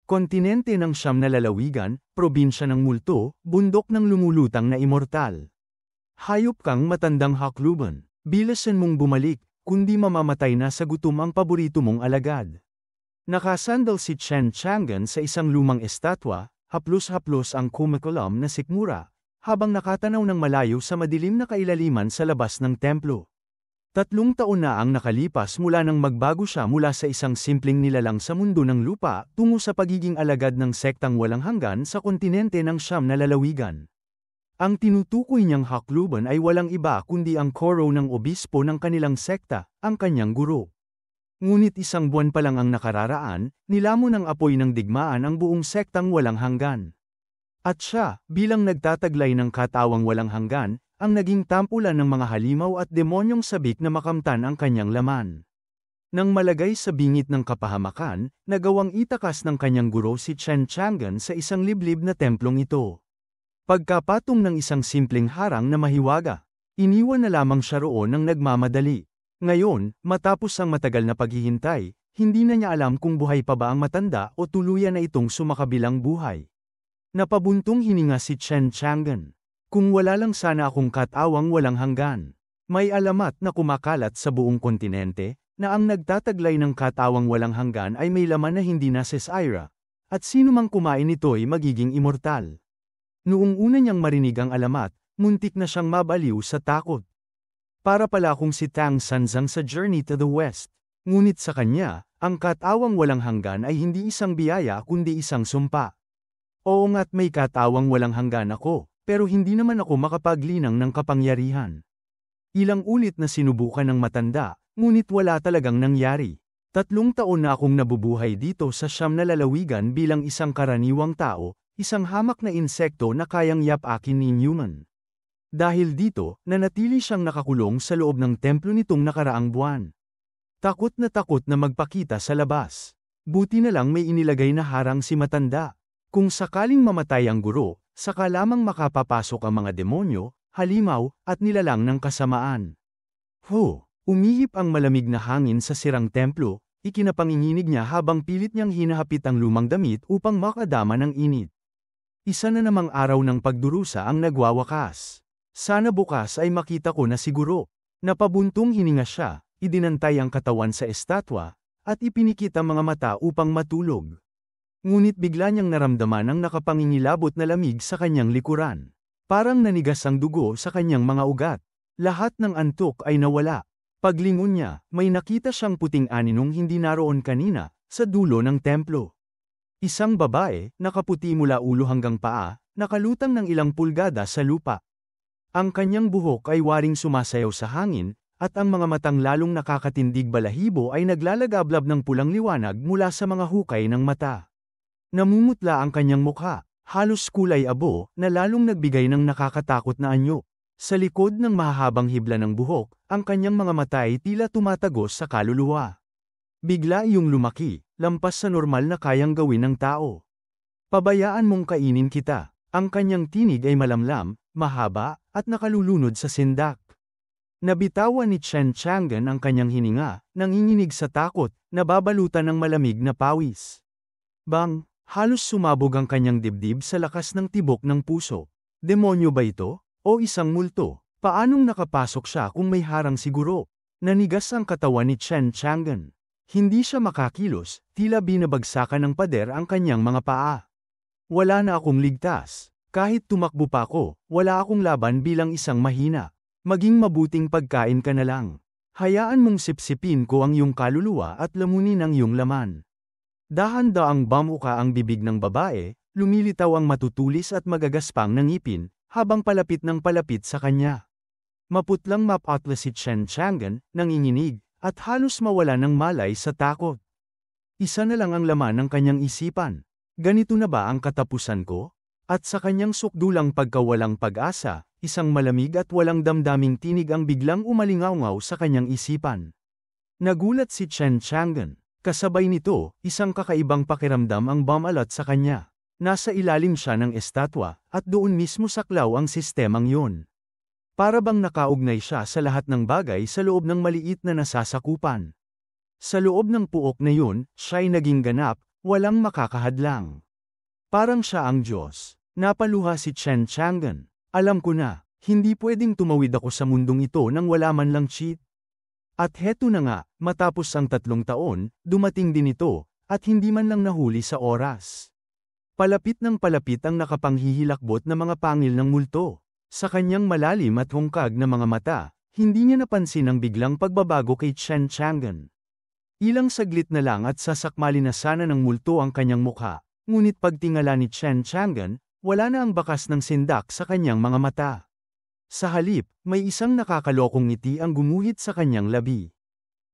Kontinente ng siyam na lalawigan, probinsya ng multo, bundok ng lumulutang na immortal. Hayop kang matandang hakluban, bilasan mong bumalik, kundi mamamatay na sa gutom ang paborito mong alagad. Nakasandal si Chen Chang'an sa isang lumang estatwa, haplos-haplos ang kumikulam na sikmura, habang nakatanaw ng malayo sa madilim na kailaliman sa labas ng templo. 3 taon na ang nakalipas mula nang magbago siya mula sa isang simpleng nilalang sa mundo ng lupa tungo sa pagiging alagad ng sektang walang hanggan sa kontinente ng siyam na lalawigan. Ang tinutukoy niyang hakluban ay walang iba kundi ang koro ng obispo ng kanilang sekta, ang kanyang guro. Ngunit 1 buwan pa lang ang nakararaan, nilamon ng apoy ng digmaan ang buong sektang walang hanggan. At siya, bilang nagtataglay ng katawang walang hanggan, ang naging tampulan ng mga halimaw at demonyong sabik na makamtan ang kanyang laman. Nang malagay sa bingit ng kapahamakan, nagawang itakas ng kanyang guro si Chen Chang'an sa isang liblib na templong ito. Pagkapatong ng isang simpleng harang na mahiwaga, iniwan na lamang siya roon ng nagmamadali. Ngayon, matapos ang matagal na paghihintay, hindi na niya alam kung buhay pa ba ang matanda o tuluyan na itong sumakabilang buhay. Napabuntong hininga si Chen Chang'an. Kung wala lang sana akong katawang walang hanggan. May alamat na kumakalat sa buong kontinente, na ang nagtataglay ng katawang walang hanggan ay may laman na hindi nasesira, at sino mang kumain nito ay magiging immortal. Noong una niyang marinig ang alamat, muntik na siyang mabaliw sa takot. Para pala akong si Tang Sanzang sa Journey to the West. Ngunit sa kanya, ang katawang walang hanggan ay hindi isang biyaya kundi isang sumpa. Oo nga't may katawang walang hanggan ako. Pero hindi naman ako makapaglinang ng kapangyarihan. Ilang ulit na sinubukan ng matanda, ngunit wala talagang nangyari. 3 taon na akong nabubuhay dito sa siyam na lalawigan bilang isang karaniwang tao, isang hamak na insekto na kayang yapakin ni Newman. Dahil dito, nanatili siyang nakakulong sa loob ng templo nitong nakaraang buwan. Takot na magpakita sa labas. Buti na lang may inilagay na harang si matanda. Kung sakaling mamatay ang guro, saka lamang makapapasok ang mga demonyo, halimaw, at nilalang ng kasamaan. Umihip ang malamig na hangin sa sirang templo, ikinapanginginig niya habang pilit niyang hinahapit ang lumang damit upang makadama ng init. Isa na namang araw ng pagdurusa ang nagwawakas. Sana bukas ay makita ko na siguro. Napabuntong hininga siya, idinantay ang katawan sa estatwa, at ipinikit ang mga mata upang matulog. Ngunit bigla niyang naramdaman ang nakapangingilabot na lamig sa kanyang likuran. Parang nanigas ang dugo sa kanyang mga ugat. Lahat ng antok ay nawala. Paglingon niya, may nakita siyang puting aninong hindi naroon kanina, sa dulo ng templo. Isang babae, nakaputi mula ulo hanggang paa, nakalutang ng ilang pulgada sa lupa. Ang kanyang buhok ay waring sumasayaw sa hangin, at ang mga matang lalong nakakatindig balahibo ay naglalagablab ng pulang liwanag mula sa mga hukay ng mata. Namumutla ang kanyang mukha, halos kulay abo, na lalong nagbigay ng nakakatakot na anyo. Sa likod ng mahahabang hibla ng buhok, ang kanyang mga mata ay tila tumatagos sa kaluluwa. Bigla iyong lumaki, lampas sa normal na kayang gawin ng tao. Pabayaan mong kainin kita. Ang kanyang tinig ay malamlam, mahaba, at nakalulunod sa sindak. Nabitawan ni Chen Chang'an ang kanyang hininga, nanginginig sa takot, nababalutan ng malamig na pawis. Bang! Halos sumabog ang kanyang dibdib sa lakas ng tibok ng puso. Demonyo ba ito? O isang multo? Paanong nakapasok siya kung may harang siguro? Nanigas ang katawan ni Chen Chang'an. Hindi siya makakilos, tila binabagsakan ng pader ang kanyang mga paa. Wala na akong ligtas. Kahit tumakbo pa ako, wala akong laban bilang isang mahina. Maging mabuting pagkain ka na lang. Hayaan mong sipsipin ko ang iyong kaluluwa at lamunin ang iyong laman. Dahan-daang bamuka ang bibig ng babae, lumilitaw ang matutulis at magagaspang na ngipin, habang palapit ng palapit sa kanya. Maputlang mapatla si Chen Chang'an, nanginginig, at halos mawala ng malay sa takot. Isa na lang ang laman ng kanyang isipan. Ganito na ba ang katapusan ko? At sa kanyang sukdulang pagkawalang pag-asa, isang malamig at walang damdaming tinig ang biglang umalingaw sa kanyang isipan. Nagulat si Chen Chang'an. Kasabay nito, isang kakaibang pakiramdam ang bumalat sa kanya. Nasa ilalim siya ng estatwa, at doon mismo saklaw ang sistemang yun. Para bang nakaugnay siya sa lahat ng bagay sa loob ng maliit na nasasakupan. Sa loob ng puok na yun, siya'y naging ganap, walang makakahadlang. Parang siya ang Diyos. Napaluha si Chen Chang'an. Alam ko na, hindi pwedeng tumawid ako sa mundong ito nang wala man lang cheat. At heto na nga, matapos ang 3 taon, dumating din ito, at hindi man lang nahuli sa oras. Palapit ng palapit ang nakapanghihilakbot na mga pangil ng multo. Sa kanyang malalim at hungkag na mga mata, hindi niya napansin ang biglang pagbabago kay Chen Chang'an. Ilang saglit na lang at sasakmali na sana ng multo ang kanyang mukha, ngunit pagtingala ni Chen Chang'an, wala na ang bakas ng sindak sa kanyang mga mata. Sa halip, may isang nakakalokong ngiti ang gumuhit sa kanyang labi.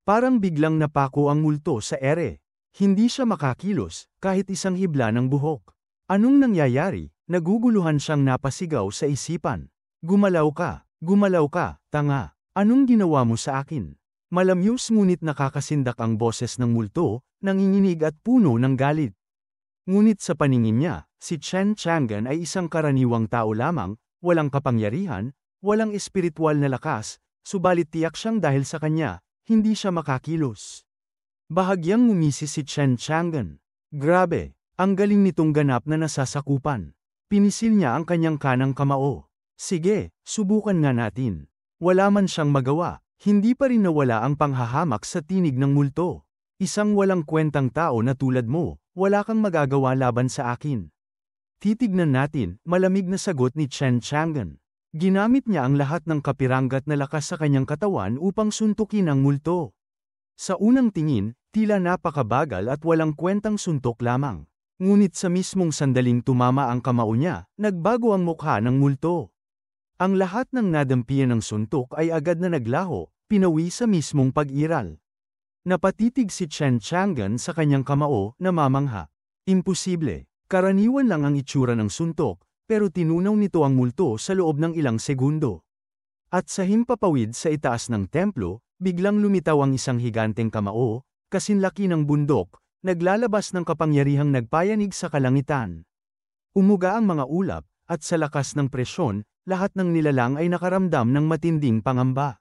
Parang biglang napako ang multo sa ere. Hindi siya makakilos, kahit isang hibla ng buhok. Anong nangyayari? Naguguluhan siyang napasigaw sa isipan. Gumalaw ka, tanga. Anong ginawa mo sa akin? Malamyos ngunit nakakasindak ang boses ng multo, nanginginig at puno ng galit. Ngunit sa paningin niya, si Chen Chang'an ay isang karaniwang tao lamang, walang kapangyarihan, walang espiritual na lakas, subalit tiyak siyang dahil sa kanya, hindi siya makakilos. Bahagyang ngumisi si Chen Chang'an. Grabe, ang galing nitong ganap na nasasakupan. Pinisil niya ang kanyang kanang kamao. Sige, subukan nga natin. Wala man siyang magawa, hindi pa rin nawala ang panghahamak sa tinig ng multo. Isang walang kwentang tao na tulad mo, wala kang magagawa laban sa akin. Titignan natin, malamig na sagot ni Chen Chang'an. Ginamit niya ang lahat ng kapiranggat na lakas sa kanyang katawan upang suntukin ang multo. Sa unang tingin, tila napakabagal at walang kwentang suntok lamang. Ngunit sa mismong sandaling tumama ang kamao niya, nagbago ang mukha ng multo. Ang lahat ng nadampian ng suntok ay agad na naglaho, pinawi sa mismong pag-iral. Napatitig si Chen Chang'an sa kanyang kamao, namamangha. Imposible, karaniwan lang ang itsura ng suntok, pero tinunaw nito ang multo sa loob ng ilang segundo. At sa himpapawid sa itaas ng templo, biglang lumitaw ang isang higanteng kamao, kasinlaki ng bundok, naglalabas ng kapangyarihang nagpayanig sa kalangitan. Umuga ang mga ulap, at sa lakas ng presyon, lahat ng nilalang ay nakaramdam ng matinding pangamba.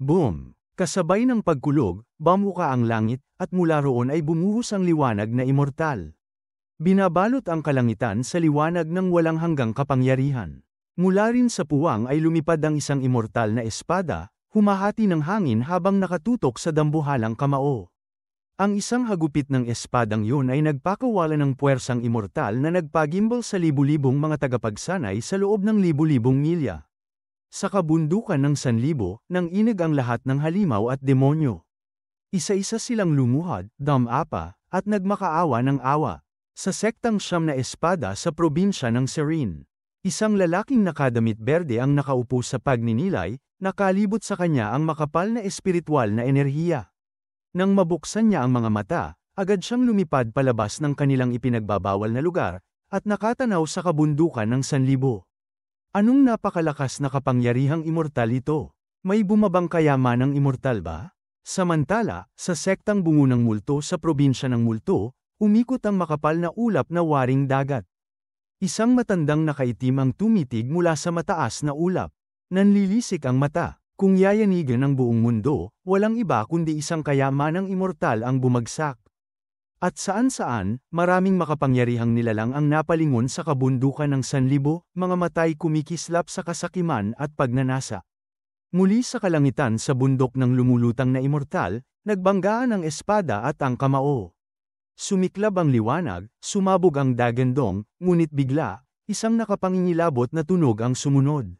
Boom! Kasabay ng pagkulog, bamuka ang langit, at mula roon ay bumuhos ang liwanag na immortal. Binabalot ang kalangitan sa liwanag ng walang hanggang kapangyarihan. Mula rin sa puwang ay lumipad ang isang immortal na espada, humahati ng hangin habang nakatutok sa dambuhalang kamao. Ang isang hagupit ng espadang yun ay nagpakawala ng puwersang immortal na nagpagimbal sa libu-libong mga tagapagsanay sa loob ng libu-libong milya. Sa kabundukan ng 1,000, nang inig ang lahat ng halimaw at demonyo. Isa-isa silang lumuhad, damapa, at nagmakaawa ng awa. Sa sektang Siyam na Espada sa probinsya ng Serene. Isang lalaking nakadamit berde ang nakaupo sa pagninilay, nakalibot sa kanya ang makapal na espiritual na enerhiya. Nang mabuksan niya ang mga mata, agad siyang lumipad palabas ng kanilang ipinagbabawal na lugar, at nakatanaw sa kabundukan ng 1,000. Anong napakalakas na kapangyarihang immortal ito? May bumabang kayamanang immortal ba? Samantala, sa sektang Bungo ng Multo sa probinsya ng Multo, umikot ang makapal na ulap na waring dagat. Isang matandang nakaitim ang tumitig mula sa mataas na ulap. Nanlilisik ang mata. Kung yayanigan ng buong mundo, walang iba kundi isang kayamanang immortal ang bumagsak. At saan-saan, maraming makapangyarihang nilalang ang napalingon sa kabundukan ng 1,000, mga matay kumikislap sa kasakiman at pagnanasa. Muli sa kalangitan sa bundok ng lumulutang na immortal, nagbanggaan ang espada at ang kamao. Sumiklab ang liwanag, sumabog ang dagandong, ngunit bigla, isang nakapangingilabot na tunog ang sumunod.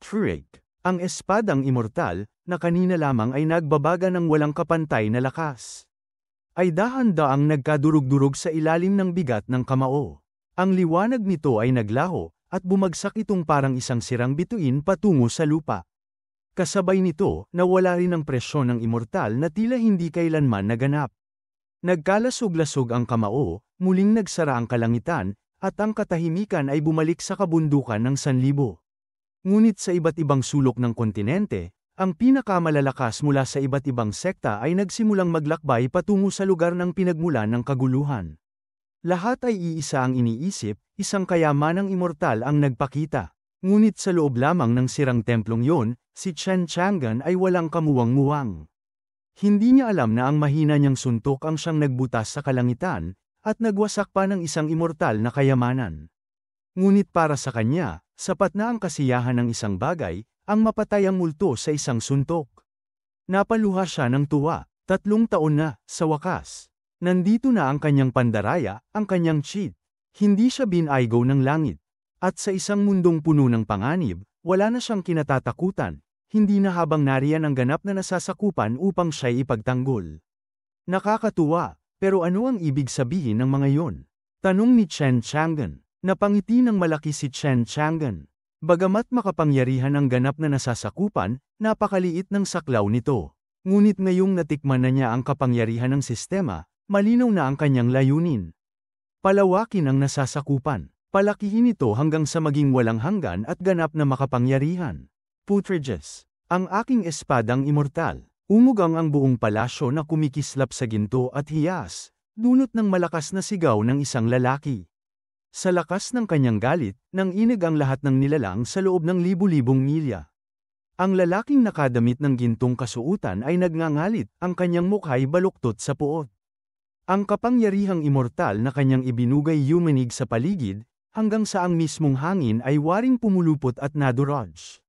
Trick! Ang espadang immortal, na kanina lamang ay nagbabaga ng walang kapantay na lakas, ay dahan-daang nagkadurog-durog sa ilalim ng bigat ng kamao. Ang liwanag nito ay naglaho, at bumagsak itong parang isang sirang bituin patungo sa lupa. Kasabay nito, nawala rin ang presyon ng immortal na tila hindi kailanman naganap. Nagkalasog-lasog ang kamao, muling nagsara ang kalangitan, at ang katahimikan ay bumalik sa kabundukan ng 1,000. Ngunit sa iba't ibang sulok ng kontinente, ang pinakamalalakas mula sa iba't ibang sekta ay nagsimulang maglakbay patungo sa lugar ng pinagmulan ng kaguluhan. Lahat ay iisa ang iniisip, isang kayamanang immortal ang nagpakita. Ngunit sa loob lamang ng sirang templong yon, si Chen Chang'an ay walang kamuwang-muwang. Hindi niya alam na ang mahina niyang suntok ang siyang nagbutas sa kalangitan, at nagwasak pa ng isang immortal na kayamanan. Ngunit para sa kanya, sapat na ang kasiyahan ng isang bagay, ang mapatay ang multo sa isang suntok. Napaluha siya ng tuwa, 3 taon na, sa wakas. Nandito na ang kanyang pandaraya, ang kanyang cheat. Hindi siya binaygo ng langit. At sa isang mundong puno ng panganib, wala na siyang kinatatakutan, hindi na habang nariyan ang ganap na nasasakupan upang siya'y ipagtanggol. Nakakatuwa, pero ano ang ibig sabihin ng mga yon? Tanong ni Chen Chang'an. Napangiti ng malaki si Chen Chang'an. Bagamat makapangyarihan ang ganap na nasasakupan, napakaliit ng saklaw nito. Ngunit ngayong natikman na niya ang kapangyarihan ng sistema, malinaw na ang kanyang layunin. Palawakin ang nasasakupan. Palakihin ito hanggang sa maging walang hanggan at ganap na makapangyarihan. Putrages. Ang aking espadang immortal. Umugang ang buong palasyo na kumikislap sa ginto at hiyas, dulot ng malakas na sigaw ng isang lalaki. Sa lakas ng kanyang galit, nanginig ang lahat ng nilalang sa loob ng libu-libong milya. Ang lalaking nakadamit ng gintong kasuutan ay nagngangalit, ang kanyang mukha'y baluktot sa puot. Ang kapangyarihang immortal na kanyang ibinugay yumanig sa paligid, hanggang sa ang mismong hangin ay waring pumulupot at naduraj.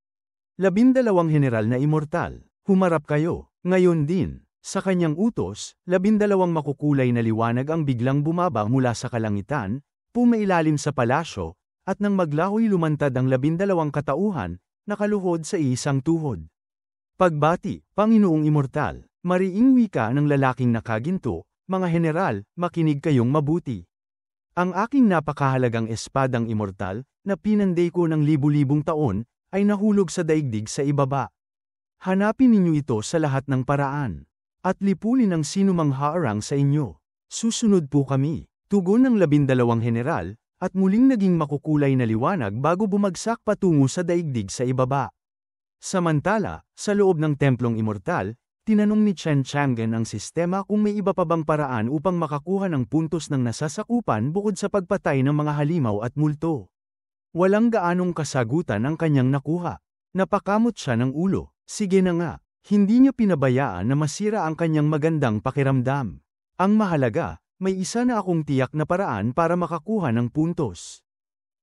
12 general na immortal, humarap kayo, ngayon din. Sa kanyang utos, 12 makukulay na liwanag ang biglang bumaba mula sa kalangitan, pumailalim sa palasyo, at nang maglahoy lumantad ang 12 katauhan, nakaluhod sa isang tuhod. Pagbati, Panginoong Immortal, mariing wika ng lalaking nakaginto, mga general, makinig kayong mabuti. Ang aking napakahalagang espadang immortal, na pinanday ko ng libu-libong taon, ay nahulog sa daigdig sa ibaba. Hanapin ninyo ito sa lahat ng paraan. At lipulin ang sinumang haarang sa inyo. Susunod po kami. Tugon ng 12 general, at muling naging makukulay na liwanag bago bumagsak patungo sa daigdig sa ibaba. Samantala, sa loob ng templong immortal, tinanong ni Chen Chang'an ang sistema kung may iba pa bang paraan upang makakuha ng puntos ng nasasakupan bukod sa pagpatay ng mga halimaw at multo. Walang gaanong kasagutan ang kanyang nakuha. Napakamot siya ng ulo. Sige na nga, hindi niya pinabayaan na masira ang kanyang magandang pakiramdam. Ang mahalaga, may isa na akong tiyak na paraan para makakuha ng puntos.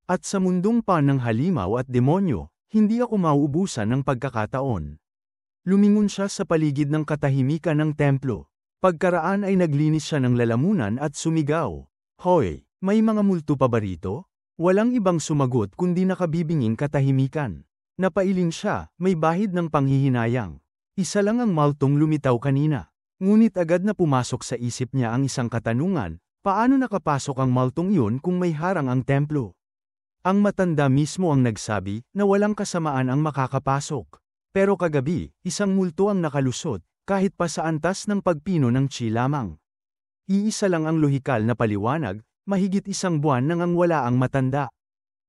At sa mundong ng halimaw at demonyo, hindi ako mauubusan ng pagkakataon. Lumingon siya sa paligid ng katahimikan ng templo. Pagkaraan ay naglinis siya ng lalamunan at sumigaw. Hoy, may mga multo pa ba rito? Walang ibang sumagot kundi nakabibinging katahimikan. Napailing siya, may bahid ng panghihinayang. Isa lang ang multong lumitaw kanina. Ngunit agad na pumasok sa isip niya ang isang katanungan, paano nakapasok ang multong yun kung may harang ang templo? Ang matanda mismo ang nagsabi na walang kasamaan ang makakapasok. Pero kagabi, isang multo ang nakalusot, kahit pa sa antas ng pagpino ng chi lamang. Iisa lang ang lohikal na paliwanag, mahigit 1 buwan nang ang wala ang matanda.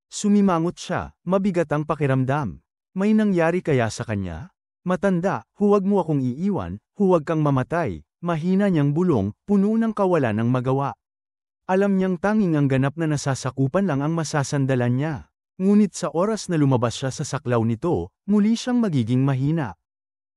Sumimangot siya, mabigat ang pakiramdam. May nangyari kaya sa kanya? Matanda, huwag mo akong iiwan, huwag kang mamatay. Mahina niyang bulong, puno ng kawalan ng magawa. Alam niyang tanging ang ganap na nasasakupan lang ang masasandalan niya. Ngunit sa oras na lumabas siya sa saklaw nito, muli siyang magiging mahina.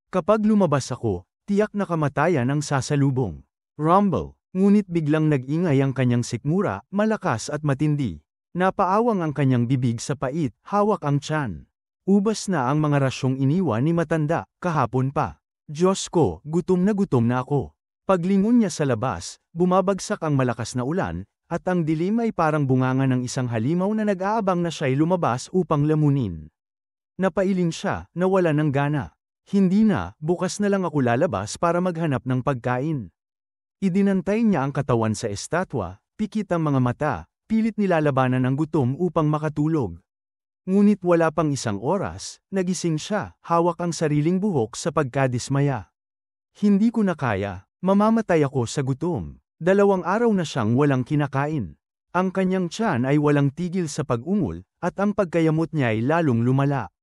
Kapag lumabas ako, tiyak na kamatayan ang sasalubong. Rumble, ngunit biglang nag-ingay ang kanyang sikmura, malakas at matindi. Napaawang ang kanyang bibig sa pait, hawak ang tiyan. Ubas na ang mga rasyong iniwan ni matanda, kahapon pa. Diyos ko, gutom na ako. Paglingon niya sa labas, bumabagsak ang malakas na ulan, at ang dilim ay parang bunganga ng isang halimaw na nag-aabang na siya'y lumabas upang lamunin. Napailing siya, nawala ng gana. Hindi na, bukas na lang ako lalabas para maghanap ng pagkain. Idinantay niya ang katawan sa estatwa, pikit ang mga mata, pilit nilalabanan ang gutom upang makatulog. Ngunit wala pang 1 oras, nagising siya, hawak ang sariling buhok sa pagkadismaya. Hindi ko na kaya, mamamatay ako sa gutom. 2 araw na siyang walang kinakain. Ang kanyang tiyan ay walang tigil sa pag-ungol, at ang pagkayamot niya ay lalong lumala.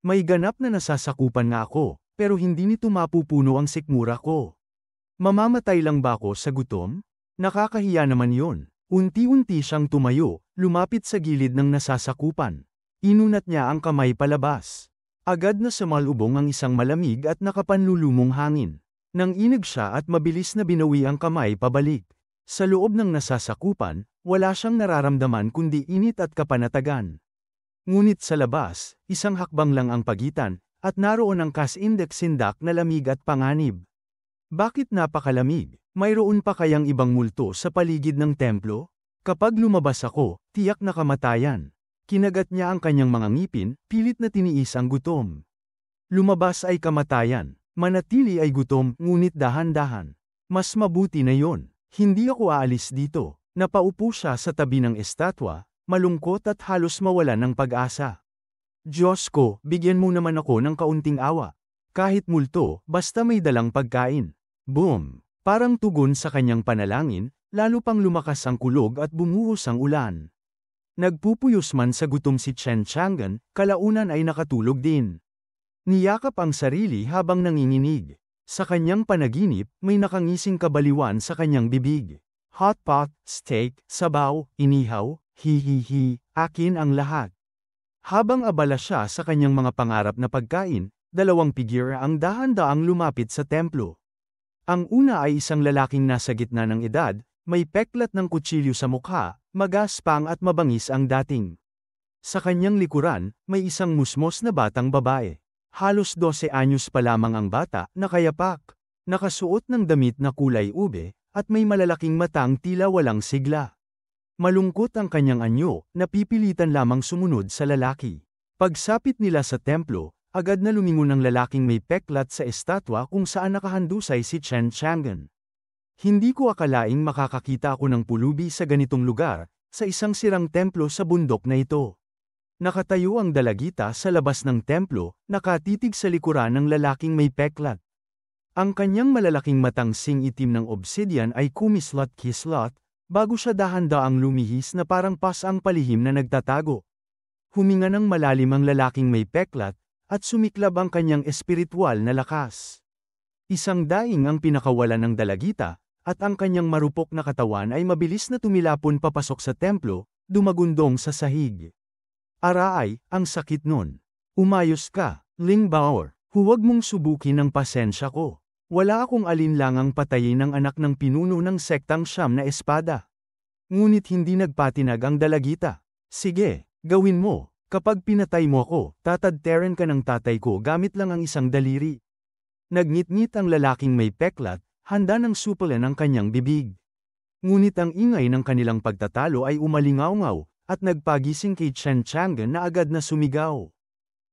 May ganap na nasasakupan nga ako, pero hindi nito mapupuno ang sikmura ko. Mamamatay lang ba ako sa gutom? Nakakahiya naman yon. Unti-unti siyang tumayo, lumapit sa gilid ng nasasakupan. Inunat niya ang kamay palabas. Agad na sumalubong ang isang malamig at nakapanlulumong hangin. Nanginig siya at mabilis na binawi ang kamay pabalik. Sa loob ng nasasakupan, wala siyang nararamdaman kundi init at kapanatagan. Ngunit sa labas, isang hakbang lang ang pagitan, at naroon ang kasindak-sindak na lamig at panganib. Bakit napakalamig? Mayroon pa kayang ibang multo sa paligid ng templo? Kapag lumabas ako, tiyak na kamatayan. Kinagat niya ang kanyang mga ngipin, pilit na tiniis ang gutom. Lumabas ay kamatayan, manatili ay gutom, ngunit dahan-dahan. Mas mabuti na yon. Hindi ako aalis dito. Napaupo siya sa tabi ng estatwa, malungkot at halos mawalan ng pag-asa. Diyos ko, bigyan mo naman ako ng kaunting awa. Kahit multo, basta may dalang pagkain. Boom! Parang tugon sa kanyang panalangin, lalo pang lumakas ang kulog at bumuhos ang ulan. Nagpupuyos man sa gutom si Chen Chang'an, kalaunan ay nakatulog din. Niyakap ang sarili habang nanginginig. Sa kanyang panaginip, may nakangising kabaliwan sa kanyang bibig. Hot pot, steak, sabaw, inihaw, hihihi, akin ang lahat. Habang abala siya sa kanyang mga pangarap na pagkain, dalawang figura ang dahan-daang lumapit sa templo. Ang una ay isang lalaking nasa gitna ng edad, may peklat ng kutsilyo sa mukha, magaspang at mabangis ang dating. Sa kanyang likuran, may isang musmos na batang babae. Halos 12 anyos pa lamang ang bata, nakayapak, nakasuot ng damit na kulay ube, at may malalaking matang tila walang sigla. Malungkot ang kanyang anyo, napipilitan lamang sumunod sa lalaki. Pagsapit nila sa templo, agad na lumingon ang lalaking may peklat sa estatwa kung saan nakahandusay si Chen Chang'an. Hindi ko akalaing makakakita ako ng pulubi sa ganitong lugar, sa isang sirang templo sa bundok na ito. Nakatayo ang dalagita sa labas ng templo, nakatitig sa likuran ng lalaking may peklat. Ang kanyang malalaking matang sing-itim ng obsidian ay kumislot-kislot, bago siya dahan-daang lumihis na parang pasang palihim na nagtatago. Huminga ng malalim ang lalaking may peklat, at sumiklab ang kanyang espiritual na lakas. Isang daing ang pinakawalan ng dalagita, at ang kanyang marupok na katawan ay mabilis na tumilapon papasok sa templo, dumagundong sa sahig. Araay, ang sakit nun. Umayos ka, Ling Baor, huwag mong subukin ang pasensya ko. Wala akong alinlangang patayin ng anak ng pinuno ng sektang Siyam na Espada. Ngunit hindi nagpatinag ang dalagita. Sige, gawin mo. Kapag pinatay mo ako, tatadteran ka ng tatay ko gamit lang ang isang daliri. Nagngit-ngit ang lalaking may peklat, handa ng supulan ang kanyang bibig. Ngunit ang ingay ng kanilang pagtatalo ay umalingaw-ngaw, at nagpagising kay Chen Chang'an na agad na sumigaw.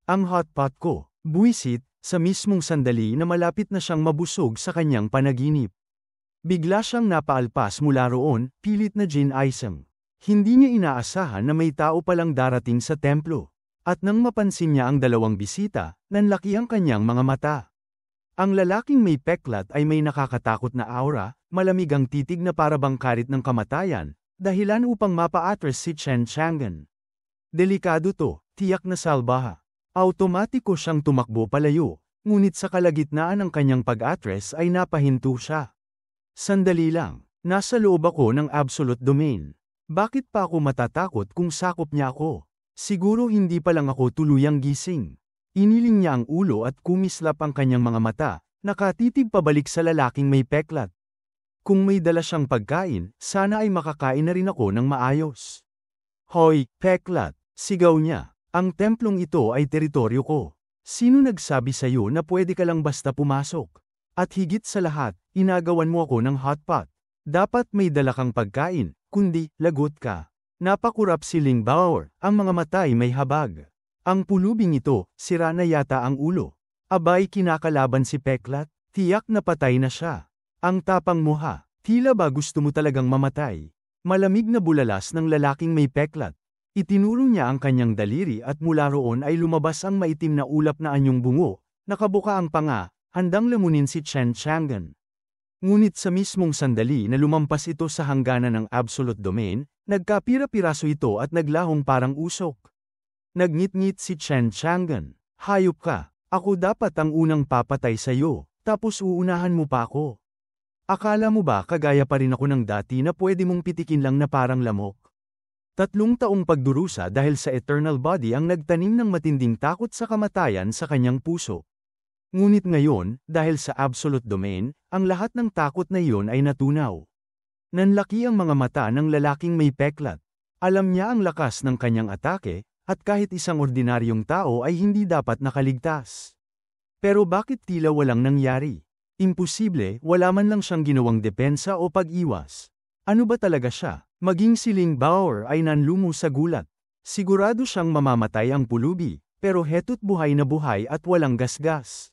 Ang hotpot ko, buwisit, sa mismong sandali na malapit na siyang mabusog sa kanyang panaginip. Bigla siyang napaalpas mula roon, pilit na Jin Aisang. Hindi niya inaasahan na may tao palang darating sa templo. At nang mapansin niya ang dalawang bisita, nanlaki ang kanyang mga mata. Ang lalaking may peklat ay may nakakatakot na aura, malamig ang titig na parabang karit ng kamatayan, dahilan upang mapa-atres si Chen Chang'an. Delikado to, tiyak na salbaha. Automatiko siyang tumakbo palayo, ngunit sa kalagitnaan ng kanyang pag-atres ay napahinto siya. Sandali lang, nasa loob ako ng absolute domain. Bakit pa ako matatakot kung sakop niya ako? Siguro hindi pa lang ako tuluyang gising. Iniling niya ang ulo at kumislap ang kanyang mga mata, nakatitig pabalik sa lalaking may peklat. Kung may dala siyang pagkain, sana ay makakain na rin ako ng maayos. Hoy, peklat, sigaw niya. Ang templong ito ay teritoryo ko. Sino nagsabi sa'yo na pwede ka lang basta pumasok? At higit sa lahat, inagawan mo ako ng hotpot. Dapat may dala kang pagkain, kundi, lagot ka. Napakurap si Ling Baor, ang mga mata ay may habag. Ang pulubing ito, sira na yata ang ulo. Abay kinakalaban si Peklat, tiyak na patay na siya. Ang tapang mo ha, tila ba gusto mo talagang mamatay? Malamig na bulalas ng lalaking may peklat. Itinuro niya ang kanyang daliri at mula roon ay lumabas ang maitim na ulap na anyong bungo, nakabuka ang panga, handang lamunin si Chen Chang'an. Ngunit sa mismong sandali na lumampas ito sa hangganan ng absolute domain, nagkapira-piraso ito at naglahong parang usok. Nagngit-ngit si Chen Chang'an. Hayop ka, ako dapat ang unang papatay sa'yo, tapos uunahan mo pa ako. Akala mo ba kagaya pa rin ako ng dati na pwede mong pitikin lang na parang lamok? 3 taong pagdurusa dahil sa eternal body ang nagtanim ng matinding takot sa kamatayan sa kanyang puso. Ngunit ngayon, dahil sa absolute domain, ang lahat ng takot na iyon ay natunaw. Nanlaki ang mga mata ng lalaking may peklat. Alam niya ang lakas ng kanyang atake, at kahit isang ordinaryong tao ay hindi dapat nakaligtas. Pero bakit tila walang nangyari? Imposible, wala man lang siyang ginawang depensa o pag-iwas. Ano ba talaga siya? Maging si Ling Baoer ay nanlumo sa gulat. Sigurado siyang mamamatay ang pulubi, pero heto't buhay na buhay at walang gasgas.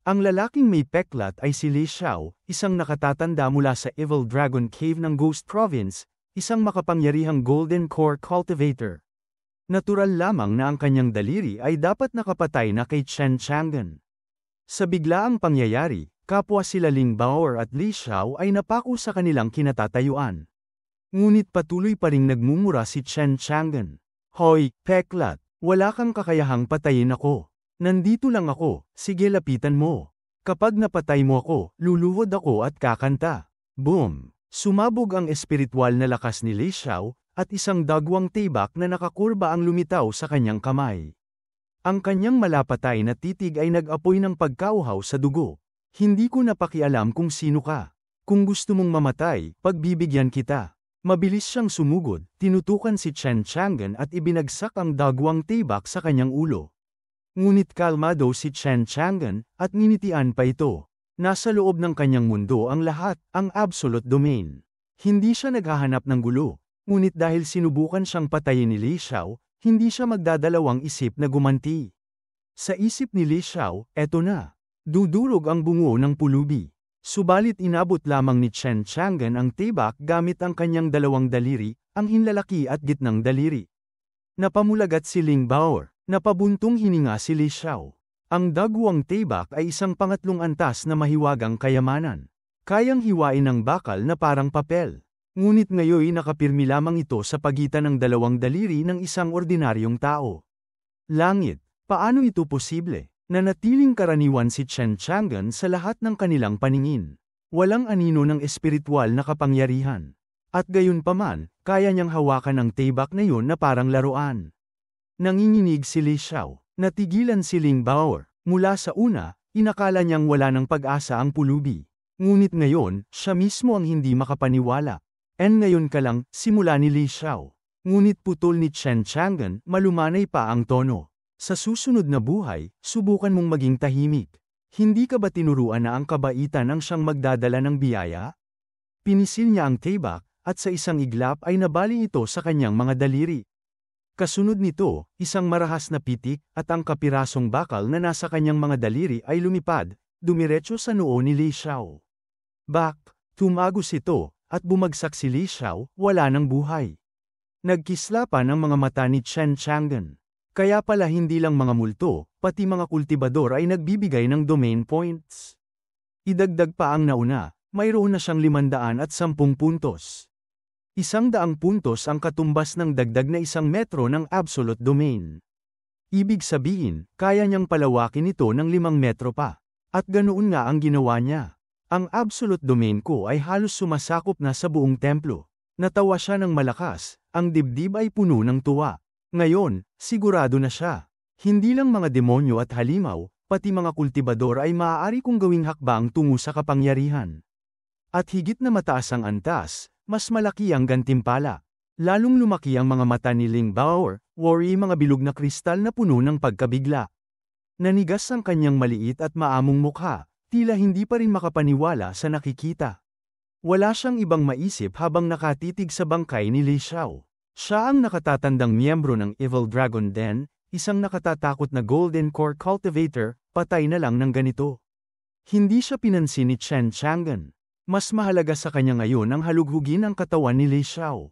Ang lalaking may peklat ay si Li Xiao, isang nakatatanda mula sa Evil Dragon Cave ng Ghost Province, isang makapangyarihang Golden Core Cultivator. Natural lamang na ang kanyang daliri ay dapat nakapatay na kay Chen Chang'an. Sa biglaang pangyayari, kapwa sila Ling Baoer at Li Xiao ay napako sa kanilang kinatatayuan. Ngunit patuloy pa ring nagmumura si Chen Chang'an. Hoy, peklat, wala kang kakayahang patayin ako. Nandito lang ako, sige lapitan mo. Kapag napatay mo ako, luluhod ako at kakanta. Boom! Sumabog ang espiritual na lakas ni Li Xiao, at isang dagwang tibak na nakakurba ang lumitaw sa kanyang kamay. Ang kanyang malapatay na titig ay nag-apoy ng pagkauhaw sa dugo. Hindi ko napakialam kung sino ka. Kung gusto mong mamatay, pagbibigyan kita. Mabilis siyang sumugod, tinutukan si Chen Chang'an at ibinagsak ang dagwang tibak sa kanyang ulo. Ngunit kalmado si Chen Chang'an, at nginitian pa ito. Nasa loob ng kanyang mundo ang lahat, ang absolute domain. Hindi siya naghahanap ng gulo, ngunit dahil sinubukan siyang patayin ni Li Xiao, hindi siya magdadalawang isip na gumanti. Sa isip ni Li Xiao, eto na. Dudurog ang bungo ng pulubi. Subalit inabot lamang ni Chen Chang'an ang tibak gamit ang kanyang dalawang daliri, ang hinlalaki at gitnang daliri. Napamulagat si Ling Baoer. Napabuntong hininga si Li Xiao. Ang dagwang tibak ay isang pangatlong antas na mahiwagang kayamanan. Kayang hiwain ng bakal na parang papel. Ngunit ngayoy nakapirmi lamang ito sa pagitan ng dalawang daliri ng isang ordinaryong tao. Langit, paano ito posible? Nanatiling karaniwan si Chen Chang'an sa lahat ng kanilang paningin. Walang anino ng espiritual na kapangyarihan. At gayunpaman, kaya niyang hawakan ang tibak na yun na parang laruan. Nanginginig si Li Xiao. Natigilan si Ling Baoer. Mula sa una, inakala niyang wala ng pag-asa ang pulubi. Ngunit ngayon, siya mismo ang hindi makapaniwala. Ngayon ka lang, simula ni Li Xiao. Ngunit putol ni Chen Chang'an, malumanay pa ang tono. Sa susunod na buhay, subukan mong maging tahimik. Hindi ka ba tinuruan na ang kabaitan ang siyang magdadala ng biyaya? Pinisil niya ang tibak, at sa isang iglap ay nabali ito sa kanyang mga daliri. Kasunod nito, isang marahas na pitik, at ang kapirasong bakal na nasa kanyang mga daliri ay lumipad, dumiretso sa noo ni Li Xiao. Bak! Tumagos ito, at bumagsak si Li Xiao, wala ng buhay. Nagkislapan ang mga mata ni Chen Chang'an. Kaya pala hindi lang mga multo, pati mga kultibador ay nagbibigay ng domain points. Idagdag pa ang nauna, mayroon na siyang 510 puntos. 100 puntos ang katumbas ng dagdag na 1 metro ng absolute domain. Ibig sabihin, kaya niyang palawakin ito ng 5 metro pa. At ganoon nga ang ginawa niya. Ang absolute domain ko ay halos sumasakop na sa buong templo. Natawa siya ng malakas, ang dibdib ay puno ng tuwa. Ngayon, sigurado na siya. Hindi lang mga demonyo at halimaw, pati mga kultibador ay maaari kong gawing hakbang tungo sa kapangyarihan. At higit na mataas ang antas, mas malaki ang gantimpala. Lalong lumaki ang mga mata ni Ling Baoer, worry mga bilog na kristal na puno ng pagkabigla. Nanigas ang kanyang maliit at maamong mukha, tila hindi pa rin makapaniwala sa nakikita. Wala siyang ibang maisip habang nakatitig sa bangkay ni Li Xiao. Siya ang nakatatandang miyembro ng Evil Dragon Den, isang nakatatakot na Golden Core Cultivator, patay na lang ng ganito. Hindi siya pinansin ni Chen Chang'an. Mas mahalaga sa kanya ngayon ang halughugin ang katawan ni Li Xiao.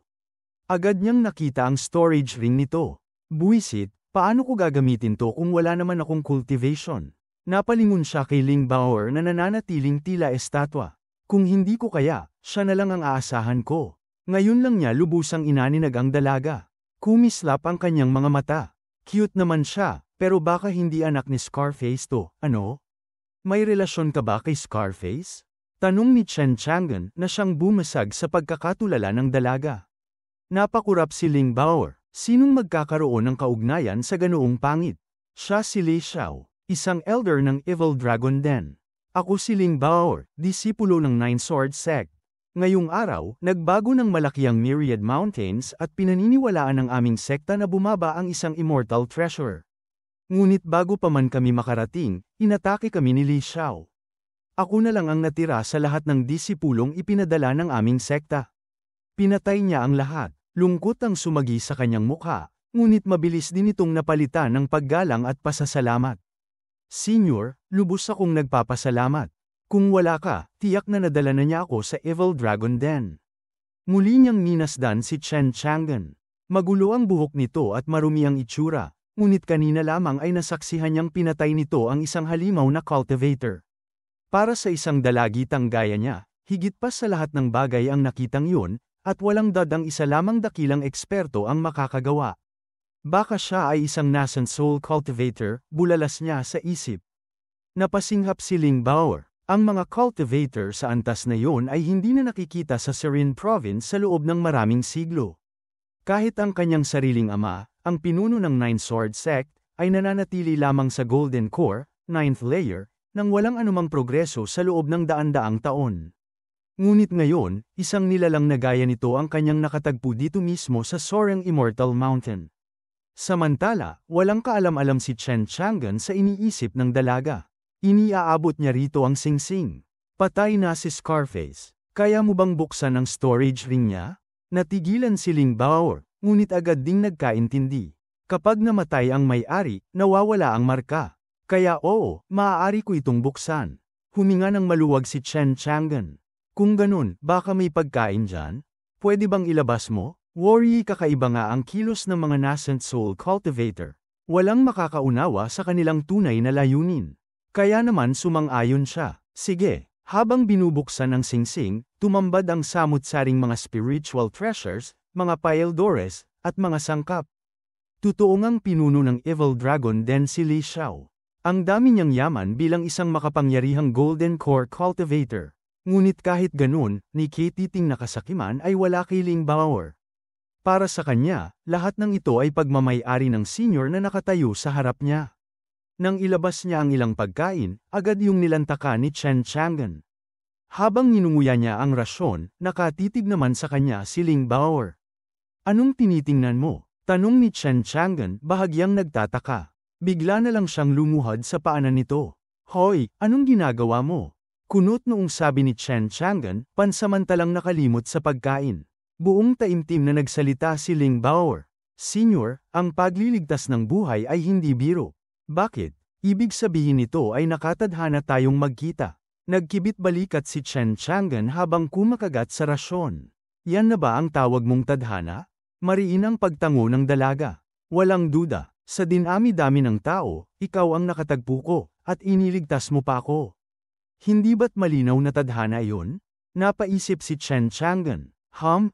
Agad niyang nakita ang storage ring nito. Buwisit, paano ko gagamitin to kung wala naman akong cultivation? Napalingon siya kay Ling Baoer na nananatiling tila estatwa. Kung hindi ko kaya, siya na lang ang aasahan ko. Ngayon lang niya lubusang inaninag ang dalaga. Kumislap ang kanyang mga mata. Cute naman siya, pero baka hindi anak ni Scarface to, ano? May relasyon ka ba kay Scarface? Tanong ni Chen Chang'an na siyang bumasag sa pagkakatulala ng dalaga. Napakurap si Ling Baoer. Sinong magkakaroon ng kaugnayan sa ganoong pangit? Siya si Li Xiao, isang elder ng Evil Dragon Den. Ako si Ling Baoer, disipulo ng Nine Sword Sect. Ngayong araw, nagbago ng malaki ang Myriad Mountains at pinaniniwalaan ng aming sekta na bumaba ang isang immortal treasure. Ngunit bago pa man kami makarating, inatake kami ni Li Xiao. Ako na lang ang natira sa lahat ng disipulong ipinadala ng aming sekta. Pinatay niya ang lahat. Lungkot ang sumagi sa kanyang mukha, ngunit mabilis din itong napalitan ng paggalang at pasasalamat. Senior, lubos akong nagpapasalamat. Kung wala ka, tiyak na nadala na niya ako sa Evil Dragon Den. Muli niyang minasdan si Chen Chang'an. Magulo ang buhok nito at marumi ang itsura, ngunit kanina lamang ay nasaksihan niyang pinatay nito ang isang halimaw na cultivator. Para sa isang dalagitang gaya niya, higit pa sa lahat ng bagay ang nakitang yun, at walang dadang isa lamang dakilang eksperto ang makakagawa. Baka siya ay isang nascent soul cultivator, bulalas niya sa isip. Napasinghap si Ling Bao'er. Ang mga cultivator sa antas na yon ay hindi na nakikita sa Sirin Province sa loob ng maraming siglo. Kahit ang kanyang sariling ama, ang pinuno ng Nine Sword Sect, ay nananatili lamang sa Golden Core, 9th layer, nang walang anumang progreso sa loob ng daan-daang taon. Ngunit ngayon, isang nilalang na gaya nito ang kanyang nakatagpo dito mismo sa Soaring Immortal Mountain. Samantala, walang kaalam-alam si Chen Chang'an sa iniisip ng dalaga. Iniaabot niya rito ang singsing. Patay na si Scarface. Kaya mo bang buksan ang storage ring niya? Natigilan si Ling Bao'er, ngunit agad ding nagkaintindi. Kapag namatay ang may-ari, nawawala ang marka. Kaya oo, maaari ko itong buksan. Huminga ng maluwag si Chen Chang'an. Kung ganun, baka may pagkain dyan? Pwede bang ilabas mo? Worry, kakaiba nga ang kilos ng mga nascent soul cultivator. Walang makakaunawa sa kanilang tunay na layunin. Kaya naman sumang-ayon siya. Sige, habang binubuksan ang singsing, tumambad ang samut-saring mga spiritual treasures, mga paildores, at mga sangkap. Totoo ngang pinuno ng Evil Dragon Den si Li Xiao. Ang dami niyang yaman bilang isang makapangyarihang Golden Core cultivator. Ngunit kahit ganun, ni Katiting nakasakiman ay wala kay Ling Bao'er. Para sa kanya, lahat ng ito ay pagmamay-ari ng senior na nakatayo sa harap niya. Nang ilabas niya ang ilang pagkain, agad yung nilantaka ni Chen Chang'an. Habang ninunguya niya ang rasyon, nakatitig naman sa kanya si Ling Bao'er. Anong tinitingnan mo? Tanong ni Chen Chang'an, bahagyang nagtataka. Bigla na lang siyang lumuhad sa paanan nito. Hoy, anong ginagawa mo? Kunot noong sabi ni Chen Chang'an, pansamantalang nakalimot sa pagkain. Buong taimtim na nagsalita si Ling Bao'er. Senior, ang pagliligtas ng buhay ay hindi biro. Bakit? Ibig sabihin nito ay nakatadhana tayong magkita. Nagkibit balikat si Chen Chang'an habang kumakagat sa rasyon. Yan na ba ang tawag mong tadhana? Mariin ang pagtango ng dalaga. Walang duda, sa dinami-dami ng tao, ikaw ang nakatagpo ko, at iniligtas mo pa ako. Hindi ba't malinaw na tadhana iyon? Napaisip si Chen Chang'an.